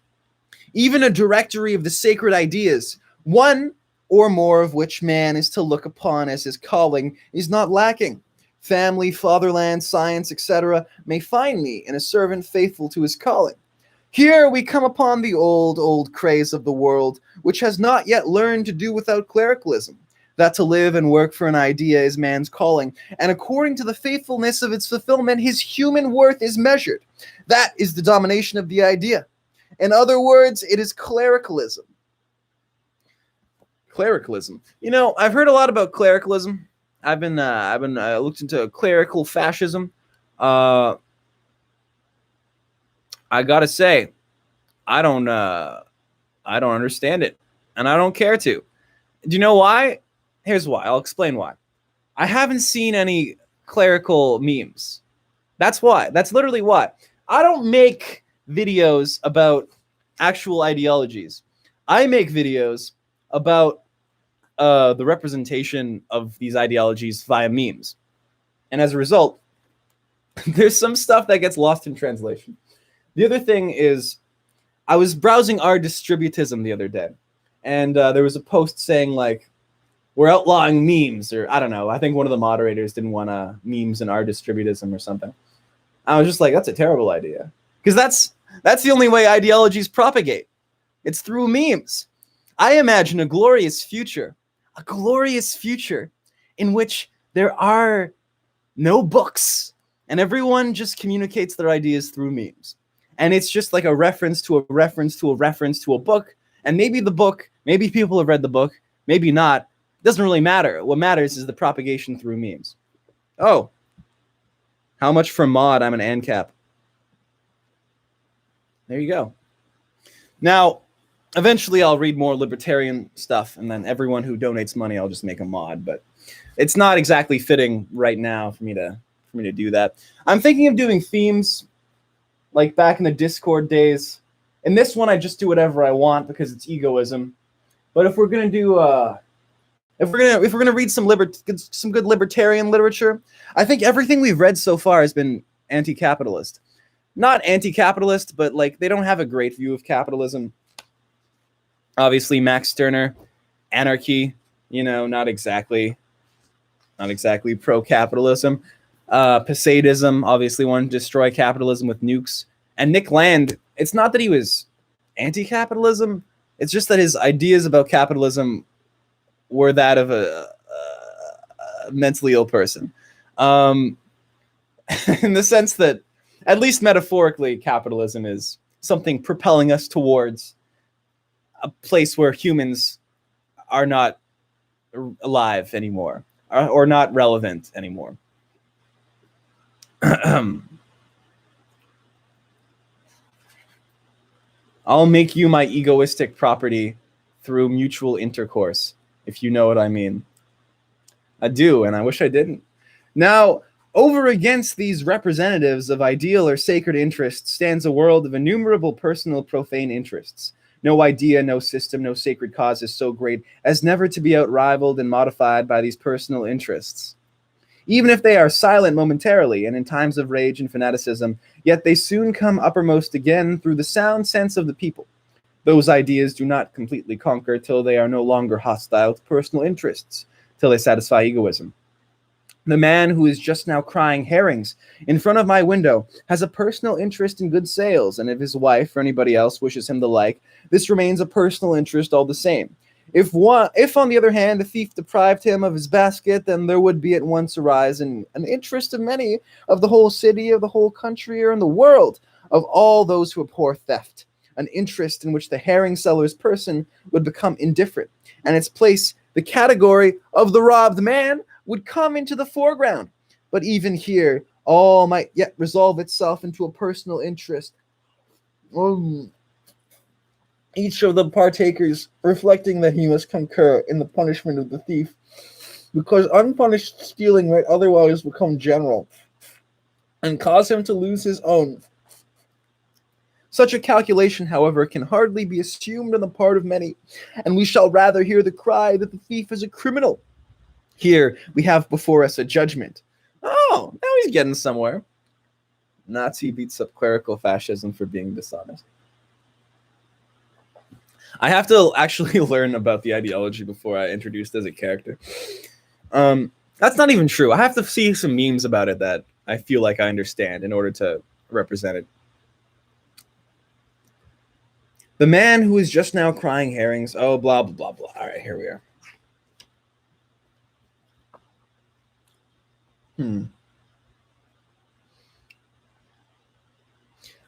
Even a directory of the sacred ideas, one or more of which man is to look upon as his calling, is not lacking. Family, fatherland, science, etc., may find me in a servant faithful to his calling. Here we come upon the old craze of the world, which has not yet learned to do without clericalism, that to live and work for an idea is man's calling, and according to the faithfulness of its fulfillment, his human worth is measured. That is the domination of the idea. In other words, it is clericalism. Clericalism. You know, I've heard a lot about clericalism. I've been looked into clerical fascism. I gotta say, I don't understand it, and I don't care to. Do you know why? Here's why. I'll explain why. I haven't seen any clerical memes. That's why. That's literally why. I don't make videos about actual ideologies. I make videos about the representation of these ideologies via memes. And as a result, there's some stuff that gets lost in translation. The other thing is, I was browsing our distributism the other day, and there was a post saying, like, we're outlawing memes, or I don't know. I think one of the moderators didn't want memes in our distributism or something. I was just like, that's a terrible idea. Because that's the only way ideologies propagate. It's through memes. I imagine a glorious future in which there are no books, and everyone just communicates their ideas through memes. And it's just like a reference to a reference to a reference to a book. And maybe people have read the book, maybe not. It doesn't really matter. What matters is the propagation through memes. Oh, how much for mod? I'm an ANCAP. There you go. Now, eventually I'll read more libertarian stuff, and then everyone who donates money, I'll just make a mod. But it's not exactly fitting right now for me to do that. I'm thinking of doing themes like back in the Discord days. In this one, I just do whatever I want because it's egoism. But if we're gonna do if we're gonna read some good libertarian literature, I think everything we've read so far has been anti-capitalist. Not anti-capitalist, but like they don't have a great view of capitalism. Obviously, Max Stirner, Anarchy, not exactly pro-capitalism. Poseidism, obviously wanted to destroy capitalism with nukes. And Nick Land, it's not that he was anti-capitalism, it's just that his ideas about capitalism were that of a mentally ill person. In the sense that, at least metaphorically, capitalism is something propelling us towards a place where humans are not alive anymore, or not relevant anymore. I'll make you my egoistic property through mutual intercourse, if you know what I mean. I do, and I wish I didn't. Now, over against these representatives of ideal or sacred interests stands a world of innumerable personal profane interests. No idea, no system, no sacred cause is so great as never to be outrivaled and modified by these personal interests. Even if they are silent momentarily and in times of rage and fanaticism, yet they soon come uppermost again through the sound sense of the people. Those ideas do not completely conquer till they are no longer hostile to personal interests, till they satisfy egoism. The man who is just now crying herrings in front of my window has a personal interest in good sales, and if his wife or anybody else wishes him the like, this remains a personal interest all the same. If on the other hand, the thief deprived him of his basket, then there would be at once arise an interest of many, of the whole city, of the whole country, or in the world, of all those who abhor theft, an interest in which the herring seller's person would become indifferent, and its place, the category of the robbed man, would come into the foreground. But even here, all might yet resolve itself into a personal interest. Each of the partakers reflecting that he must concur in the punishment of the thief, because unpunished stealing might otherwise become general and cause him to lose his own. Such a calculation, however, can hardly be assumed on the part of many, and we shall rather hear the cry that the thief is a criminal. Here we have before us a judgment. Oh, now he's getting somewhere. Nazi beats up clerical fascism for being dishonest. I have to actually learn about the ideology before I introduced as a character. That's not even true. I have to see some memes about it that I feel like I understand in order to represent it. The man who is just now crying herrings. Oh, blah, blah, blah, blah. All right, here we are.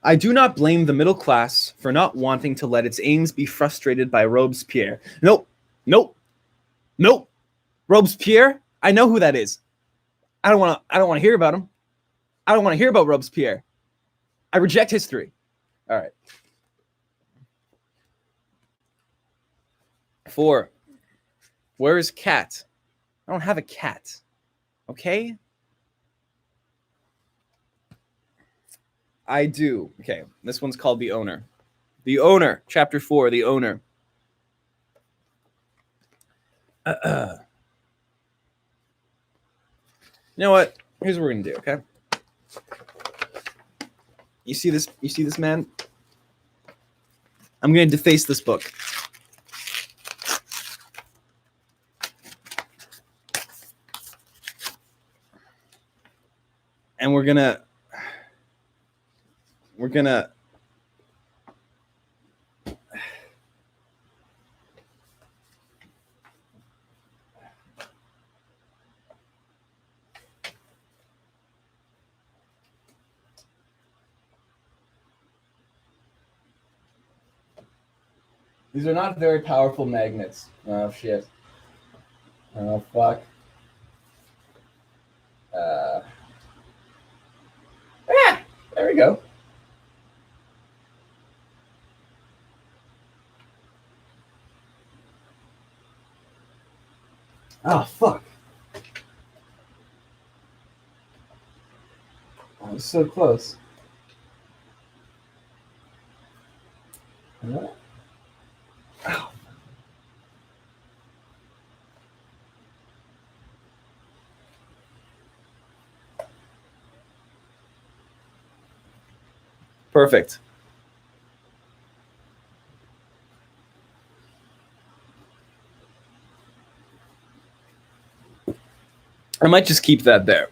I do not blame the middle class for not wanting to let its aims be frustrated by Robespierre. Nope. Robespierre? I know who that is. I don't want to hear about him. I don't want to hear about Robespierre. I reject history. All right. 4. Where is cat? I don't have a cat. Okay? I do. Okay, this one's called The Owner. The Owner, Chapter 4, The Owner. You know what? Here's what we're going to do, okay? You see this, man? I'm going to deface this book. And we're gonna These are not very powerful magnets. Oh shit. Oh fuck. There we go. Oh, fuck. I was so close. Oh. Perfect. I might just keep that there.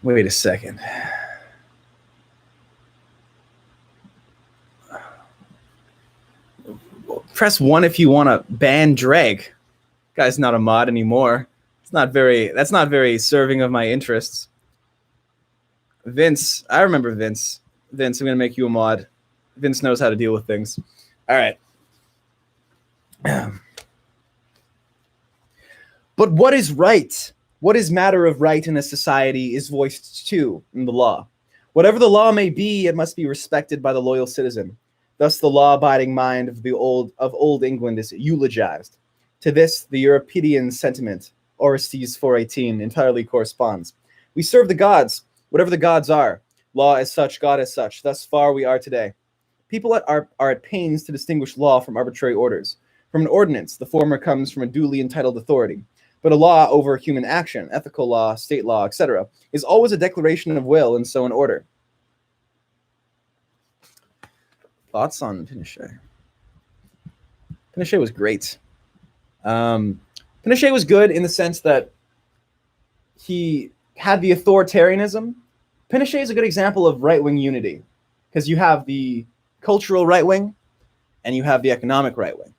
Wait a second. Press 1 if you want to ban drag. Guy's not a mod anymore. That's not very serving of my interests. Vince, I remember Vince. Vince, I'm going to make you a mod. Vince knows how to deal with things. All right. But what is right? What is matter of right in a society is voiced too in the law. Whatever the law may be, it must be respected by the loyal citizen. Thus, the law-abiding mind of old England is eulogized. To this, the Euripidean sentiment, Orestes 4:18, entirely corresponds. We serve the gods, whatever the gods are. Law as such, God as such. Thus far we are today. People are at pains to distinguish law from arbitrary orders. From an ordinance, the former comes from a duly entitled authority. But a law over human action, ethical law, state law, etc., is always a declaration of will and so an order. Thoughts on Pinochet? Pinochet was great. Pinochet was good in the sense that he had the authoritarianism, Pinochet is a good example of right-wing unity, because you have the cultural right wing and you have the economic right wing.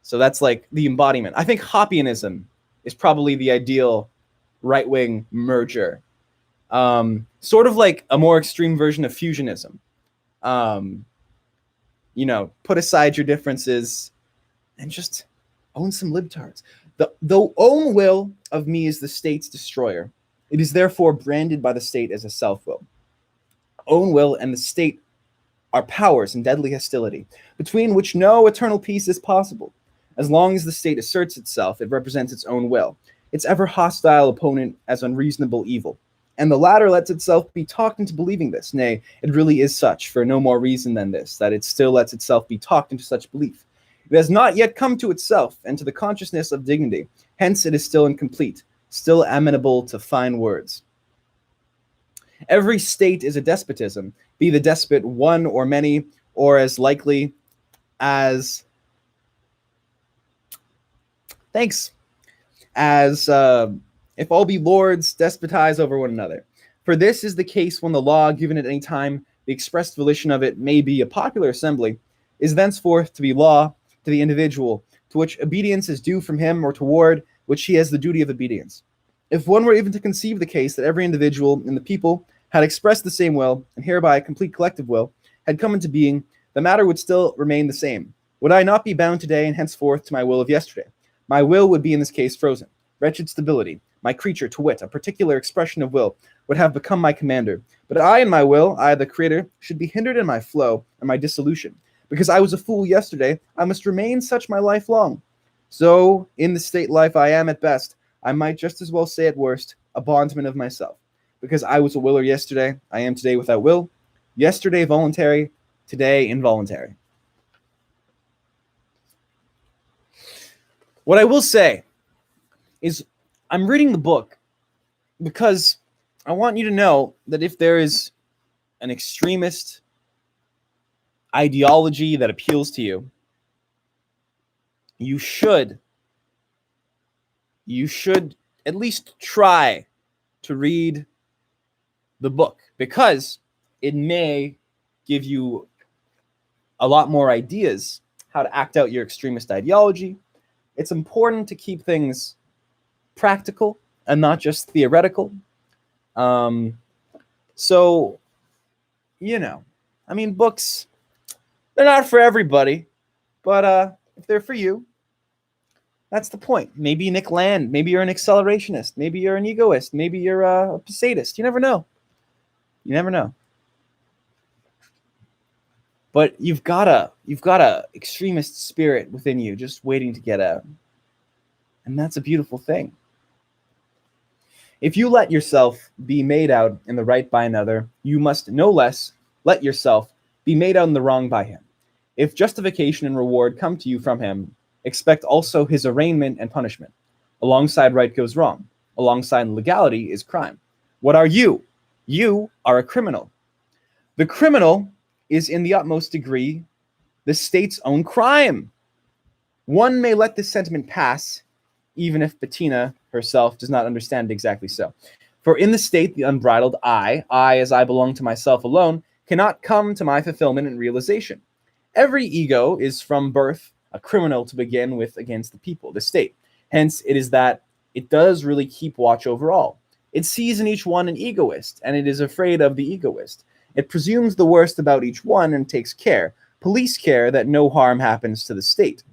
So that's like the embodiment. I think Hoppianism is probably the ideal right-wing merger. Sort of like a more extreme version of fusionism. Put aside your differences and just own some libtards. The own will of me is the state's destroyer. It is therefore branded by the state as a self-will. Own will and the state are powers in deadly hostility, between which no eternal peace is possible. As long as the state asserts itself, it represents its own will, its ever hostile opponent as unreasonable evil. And the latter lets itself be talked into believing this. Nay, it really is such, for no more reason than this, that it still lets itself be talked into such belief. It has not yet come to itself and to the consciousness of dignity. Hence it is still incomplete, still amenable to fine words. Every state is a despotism, be the despot one or many, or as likely as if all be lords, despotize over one another. For this is the case when the law, given at any time, the expressed volition of it may be a popular assembly, is thenceforth to be law to the individual, to which obedience is due from him, or toward which he has the duty of obedience. If one were even to conceive the case that every individual in the people had expressed the same will, and hereby a complete collective will, had come into being, the matter would still remain the same. Would I not be bound today and henceforth to my will of yesterday? My will would be in this case frozen. Wretched stability, my creature, to wit, a particular expression of will, would have become my commander. But I and my will, I the creator, should be hindered in my flow and my dissolution. Because I was a fool yesterday, I must remain such my life long. So, in the state life I am at best, I might just as well say at worst, a bondsman of myself. Because I was a willer yesterday, I am today without will. Yesterday voluntary, today involuntary. What I will say is I'm reading the book because I want you to know that if there is an extremist ideology that appeals to you, you should at least try to read the book, because it may give you a lot more ideas how to act out your extremist ideology. It's important to keep things practical and not just theoretical. So, books, they're not for everybody, but if they're for you, that's the point. Maybe Nick Land, maybe you're an accelerationist, maybe you're an egoist, maybe you're a sadist. You never know. But you've got a extremist spirit within you just waiting to get out. And that's a beautiful thing. If you let yourself be made out in the right by another, you must no less let yourself be made out in the wrong by him. If justification and reward come to you from him, expect also his arraignment and punishment. Alongside right goes wrong. Alongside legality is crime. What are you? You are a criminal. The criminal is in the utmost degree the state's own crime. One may let this sentiment pass, even if Bettina herself does not understand it exactly so. For in the state, the unbridled I, as I belong to myself alone, cannot come to my fulfillment and realization. Every ego is from birth a criminal to begin with against the people, the state. Hence, it is that it does really keep watch over all. It sees in each one an egoist, and it is afraid of the egoist. It presumes the worst about each one and takes care, police care, that no harm happens to the state.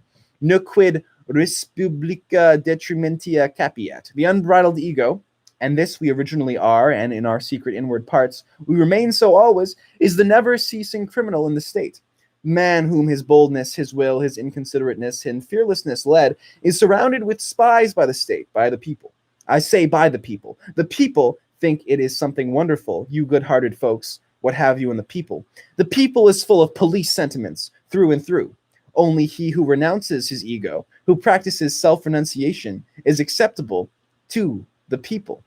Nequid res publica detrimentia capiat. The unbridled ego, and this we originally are, and in our secret inward parts we remain so always, is the never-ceasing criminal in the state. Man whom his boldness, his will, his inconsiderateness, and fearlessness led, is surrounded with spies by the state, by the people. I say by the people. The people think it is something wonderful, you good-hearted folks, what have you in the people. The people is full of police sentiments, through and through. Only he who renounces his ego, who practices self-renunciation, is acceptable to the people.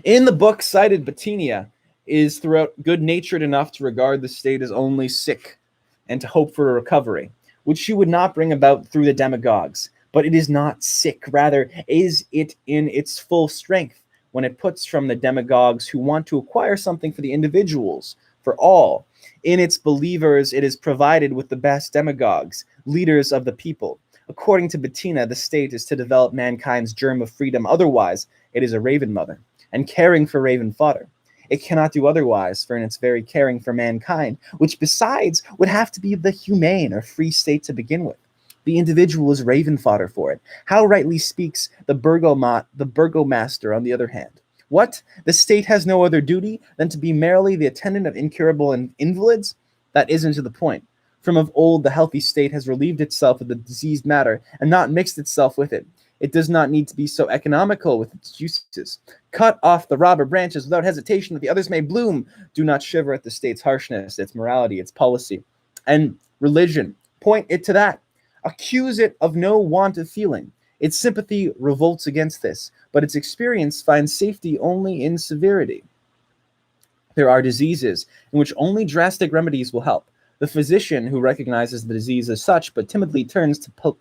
In the book cited, Bettina is throughout good-natured enough to regard the state as only sick and to hope for a recovery, which she would not bring about through the demagogues. But it is not sick, rather is it in its full strength, when it puts from the demagogues who want to acquire something for the individuals, for all. In its believers, it is provided with the best demagogues, leaders of the people. According to Bettina, the state is to develop mankind's germ of freedom. Otherwise, it is a raven mother, and caring for raven fodder. It cannot do otherwise, for in its very caring for mankind, which besides would have to be the humane or free state to begin with, the individual is raven fodder for it. How rightly speaks the burgomaster, on the other hand. What? The state has no other duty than to be merely the attendant of incurable invalids? That isn't to the point. From of old, the healthy state has relieved itself of the diseased matter and not mixed itself with it. It does not need to be so economical with its uses. Cut off the robber branches without hesitation that the others may bloom. Do not shiver at the state's harshness, its morality, its policy. And religion, point it to that. Accuse it of no want of feeling. Its sympathy revolts against this, but its experience finds safety only in severity. There are diseases in which only drastic remedies will help. The physician who recognizes the disease as such but timidly turns to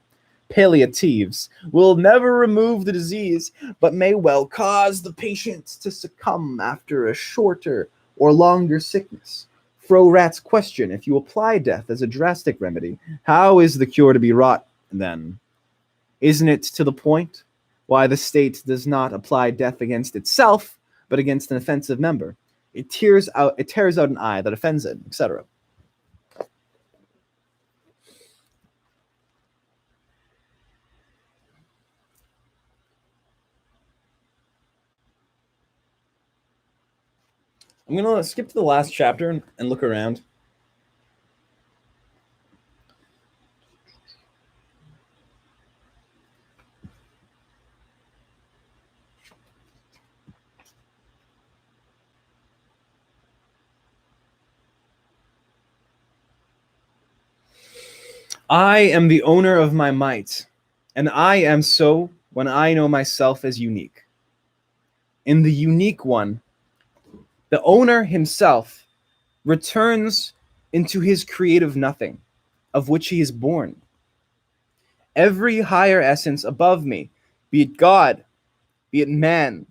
palliatives will never remove the disease, but may well cause the patient to succumb after a shorter or longer sickness. Fro-Rat's question, if you apply death as a drastic remedy, how is the cure to be wrought then? Isn't it to the point why the state does not apply death against itself, but against an offensive member? It tears out an eye that offends it, etc. I'm going to skip to the last chapter and look around. I am the owner of my might, and I am so when I know myself as unique. In the unique one, the owner himself returns into his creative nothing, of which he is born. Every higher essence above me, be it God, be it man,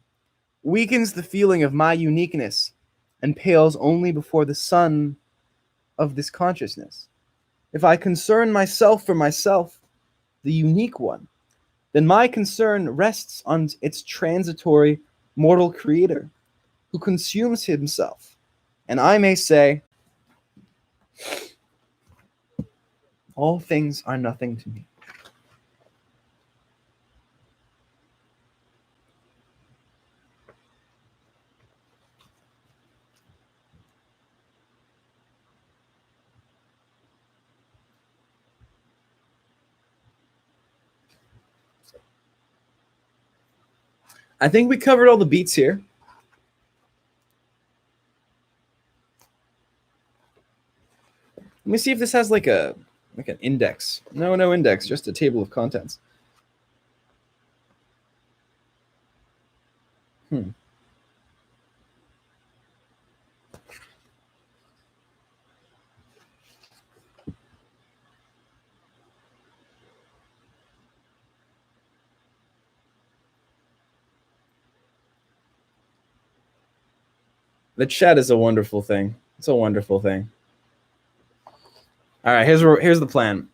weakens the feeling of my uniqueness and pales only before the sun of this consciousness. If I concern myself for myself, the unique one, then my concern rests on its transitory mortal creator, who consumes himself. And I may say, all things are nothing to me. I think we covered all the beats here. Let me see if this has like an index. No index, just a table of contents. The chat is a wonderful thing. It's a wonderful thing. All right, here's the plan.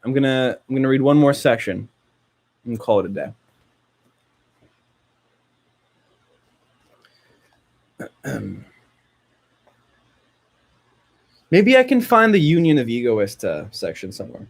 I'm gonna read one more section and call it a day. Maybe I can find the Union of Egoist section somewhere.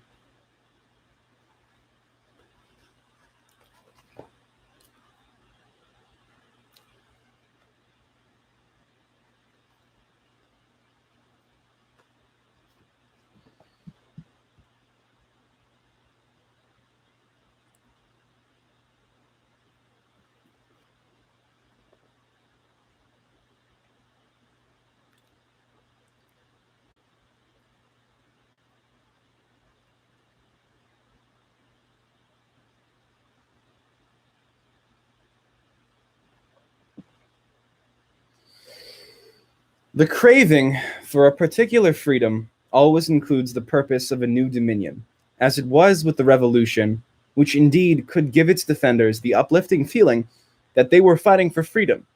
The craving for a particular freedom always includes the purpose of a new dominion, as it was with the revolution, which indeed could give its defenders the uplifting feeling that they were fighting for freedom,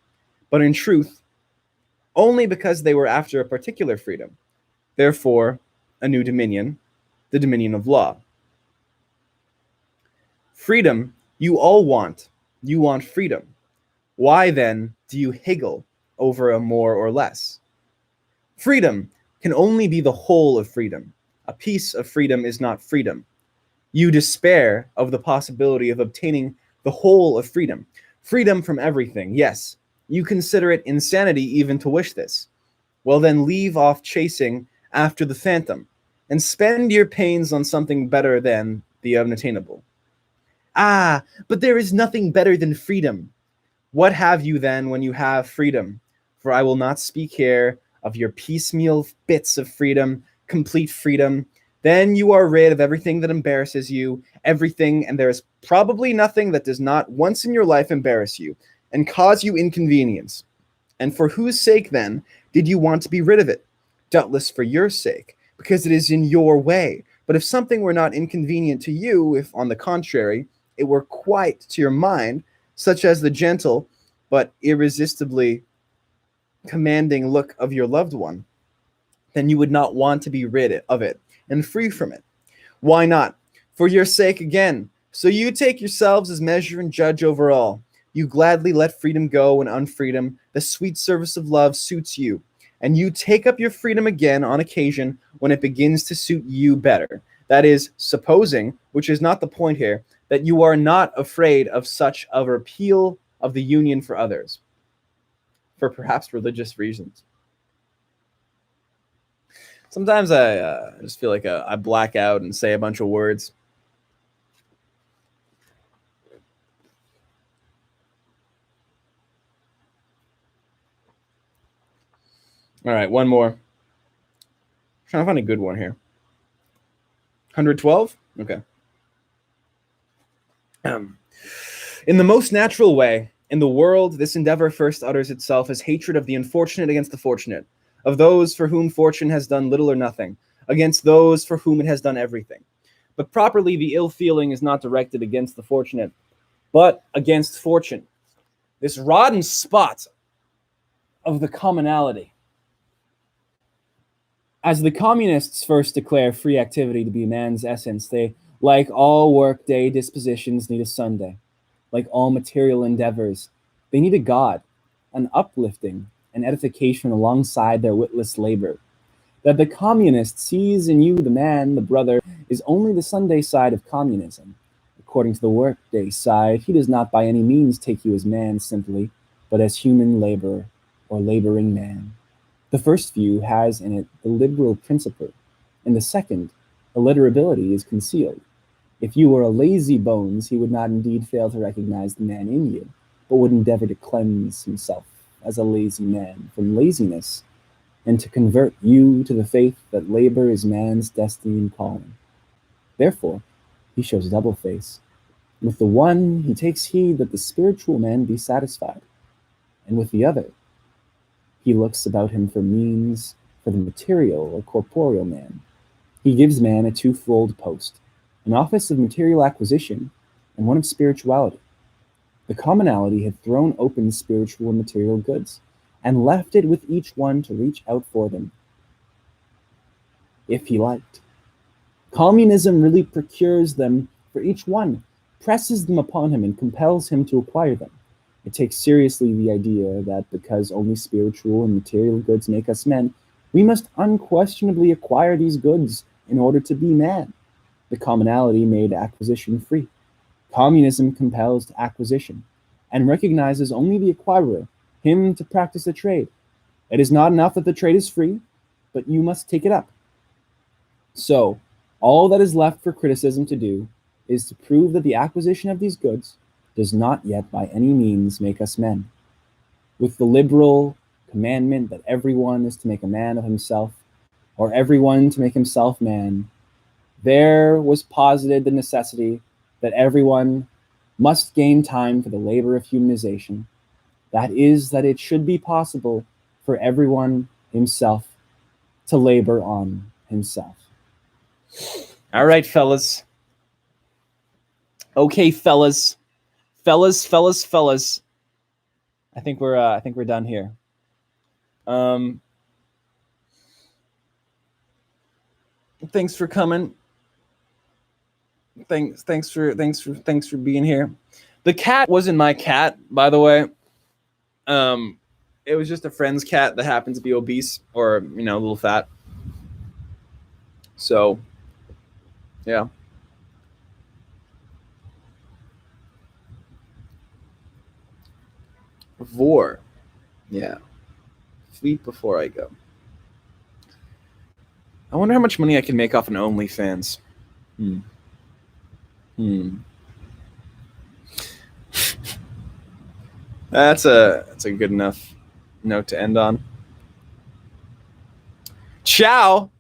but in truth, only because they were after a particular freedom, therefore, a new dominion, the dominion of law. Freedom you all want. You want freedom. Why then do you higgle over a more or less? Freedom can only be the whole of freedom. A piece of freedom is not freedom. You despair of the possibility of obtaining the whole of freedom. Freedom from everything, yes. You consider it insanity even to wish this. Well, then leave off chasing after the phantom and spend your pains on something better than the unattainable. Ah, but there is nothing better than freedom. What have you then when you have freedom? For I will not speak here of your piecemeal bits of freedom, complete freedom. Then you are rid of everything that embarrasses you, everything, and there is probably nothing that does not once in your life embarrass you and cause you inconvenience. And for whose sake, then, did you want to be rid of it? Doubtless for your sake, because it is in your way. But if something were not inconvenient to you, if, on the contrary, it were quite to your mind, such as the gentle but irresistibly commanding look of your loved one, then you would not want to be rid of it and free from it. Why not? For your sake again. So you take yourselves as measure and judge over all. You gladly let freedom go and unfreedom. The sweet service of love suits you. And you take up your freedom again on occasion when it begins to suit you better. That is, supposing, which is not the point here, that you are not afraid of such a repeal of the union for others, for perhaps religious reasons. Sometimes I just feel like I black out and say a bunch of words. All right, one more. I'm trying to find a good one here. 112? Okay. In the most natural way, in the world, this endeavor first utters itself as hatred of the unfortunate against the fortunate, of those for whom fortune has done little or nothing, against those for whom it has done everything. But properly, the ill feeling is not directed against the fortunate, but against fortune. This rotten spot of the commonality. As the communists first declare free activity to be man's essence, they, like all workday dispositions, need a Sunday. Like all material endeavors, they need a God, an uplifting, an edification alongside their witless labor. That the communist sees in you the man, the brother, is only the Sunday side of communism. According to the workday side, he does not by any means take you as man simply, but as human laborer or laboring man. The first view has in it the liberal principle. In the second, illiterability is concealed. If you were a lazy bones, he would not indeed fail to recognize the man in you, but would endeavor to cleanse himself as a lazy man from laziness, and to convert you to the faith that labor is man's destiny and calling. Therefore, he shows a double face. With the one, he takes heed that the spiritual man be satisfied, and with the other, he looks about him for means for the material or corporeal man. He gives man a twofold post, an office of material acquisition and one of spirituality. The commonality had thrown open spiritual and material goods, and left it with each one to reach out for them, if he liked. Communism really procures them for each one, presses them upon him, and compels him to acquire them. It takes seriously the idea that because only spiritual and material goods make us men, we must unquestionably acquire these goods in order to be man. The commonality made acquisition free. Communism compels to acquisition, and recognizes only the acquirer, him to practice the trade. It is not enough that the trade is free, but you must take it up. So, all that is left for criticism to do is to prove that the acquisition of these goods does not yet by any means make us men. With the liberal commandment that everyone is to make a man of himself, or everyone to make himself man, there was posited the necessity that everyone must gain time for the labor of humanization. That is, that it should be possible for everyone himself to labor on himself. All right, fellas. Okay, fellas. Fellas. I think we're done here. Thanks for coming. Thanks for being here. The cat wasn't my cat, by the way. It was just a friend's cat that happened to be obese or, a little fat. So, yeah. Vor. Yeah. Fleet before I go. I wonder how much money I can make off an OnlyFans. That's a good enough note to end on. Ciao.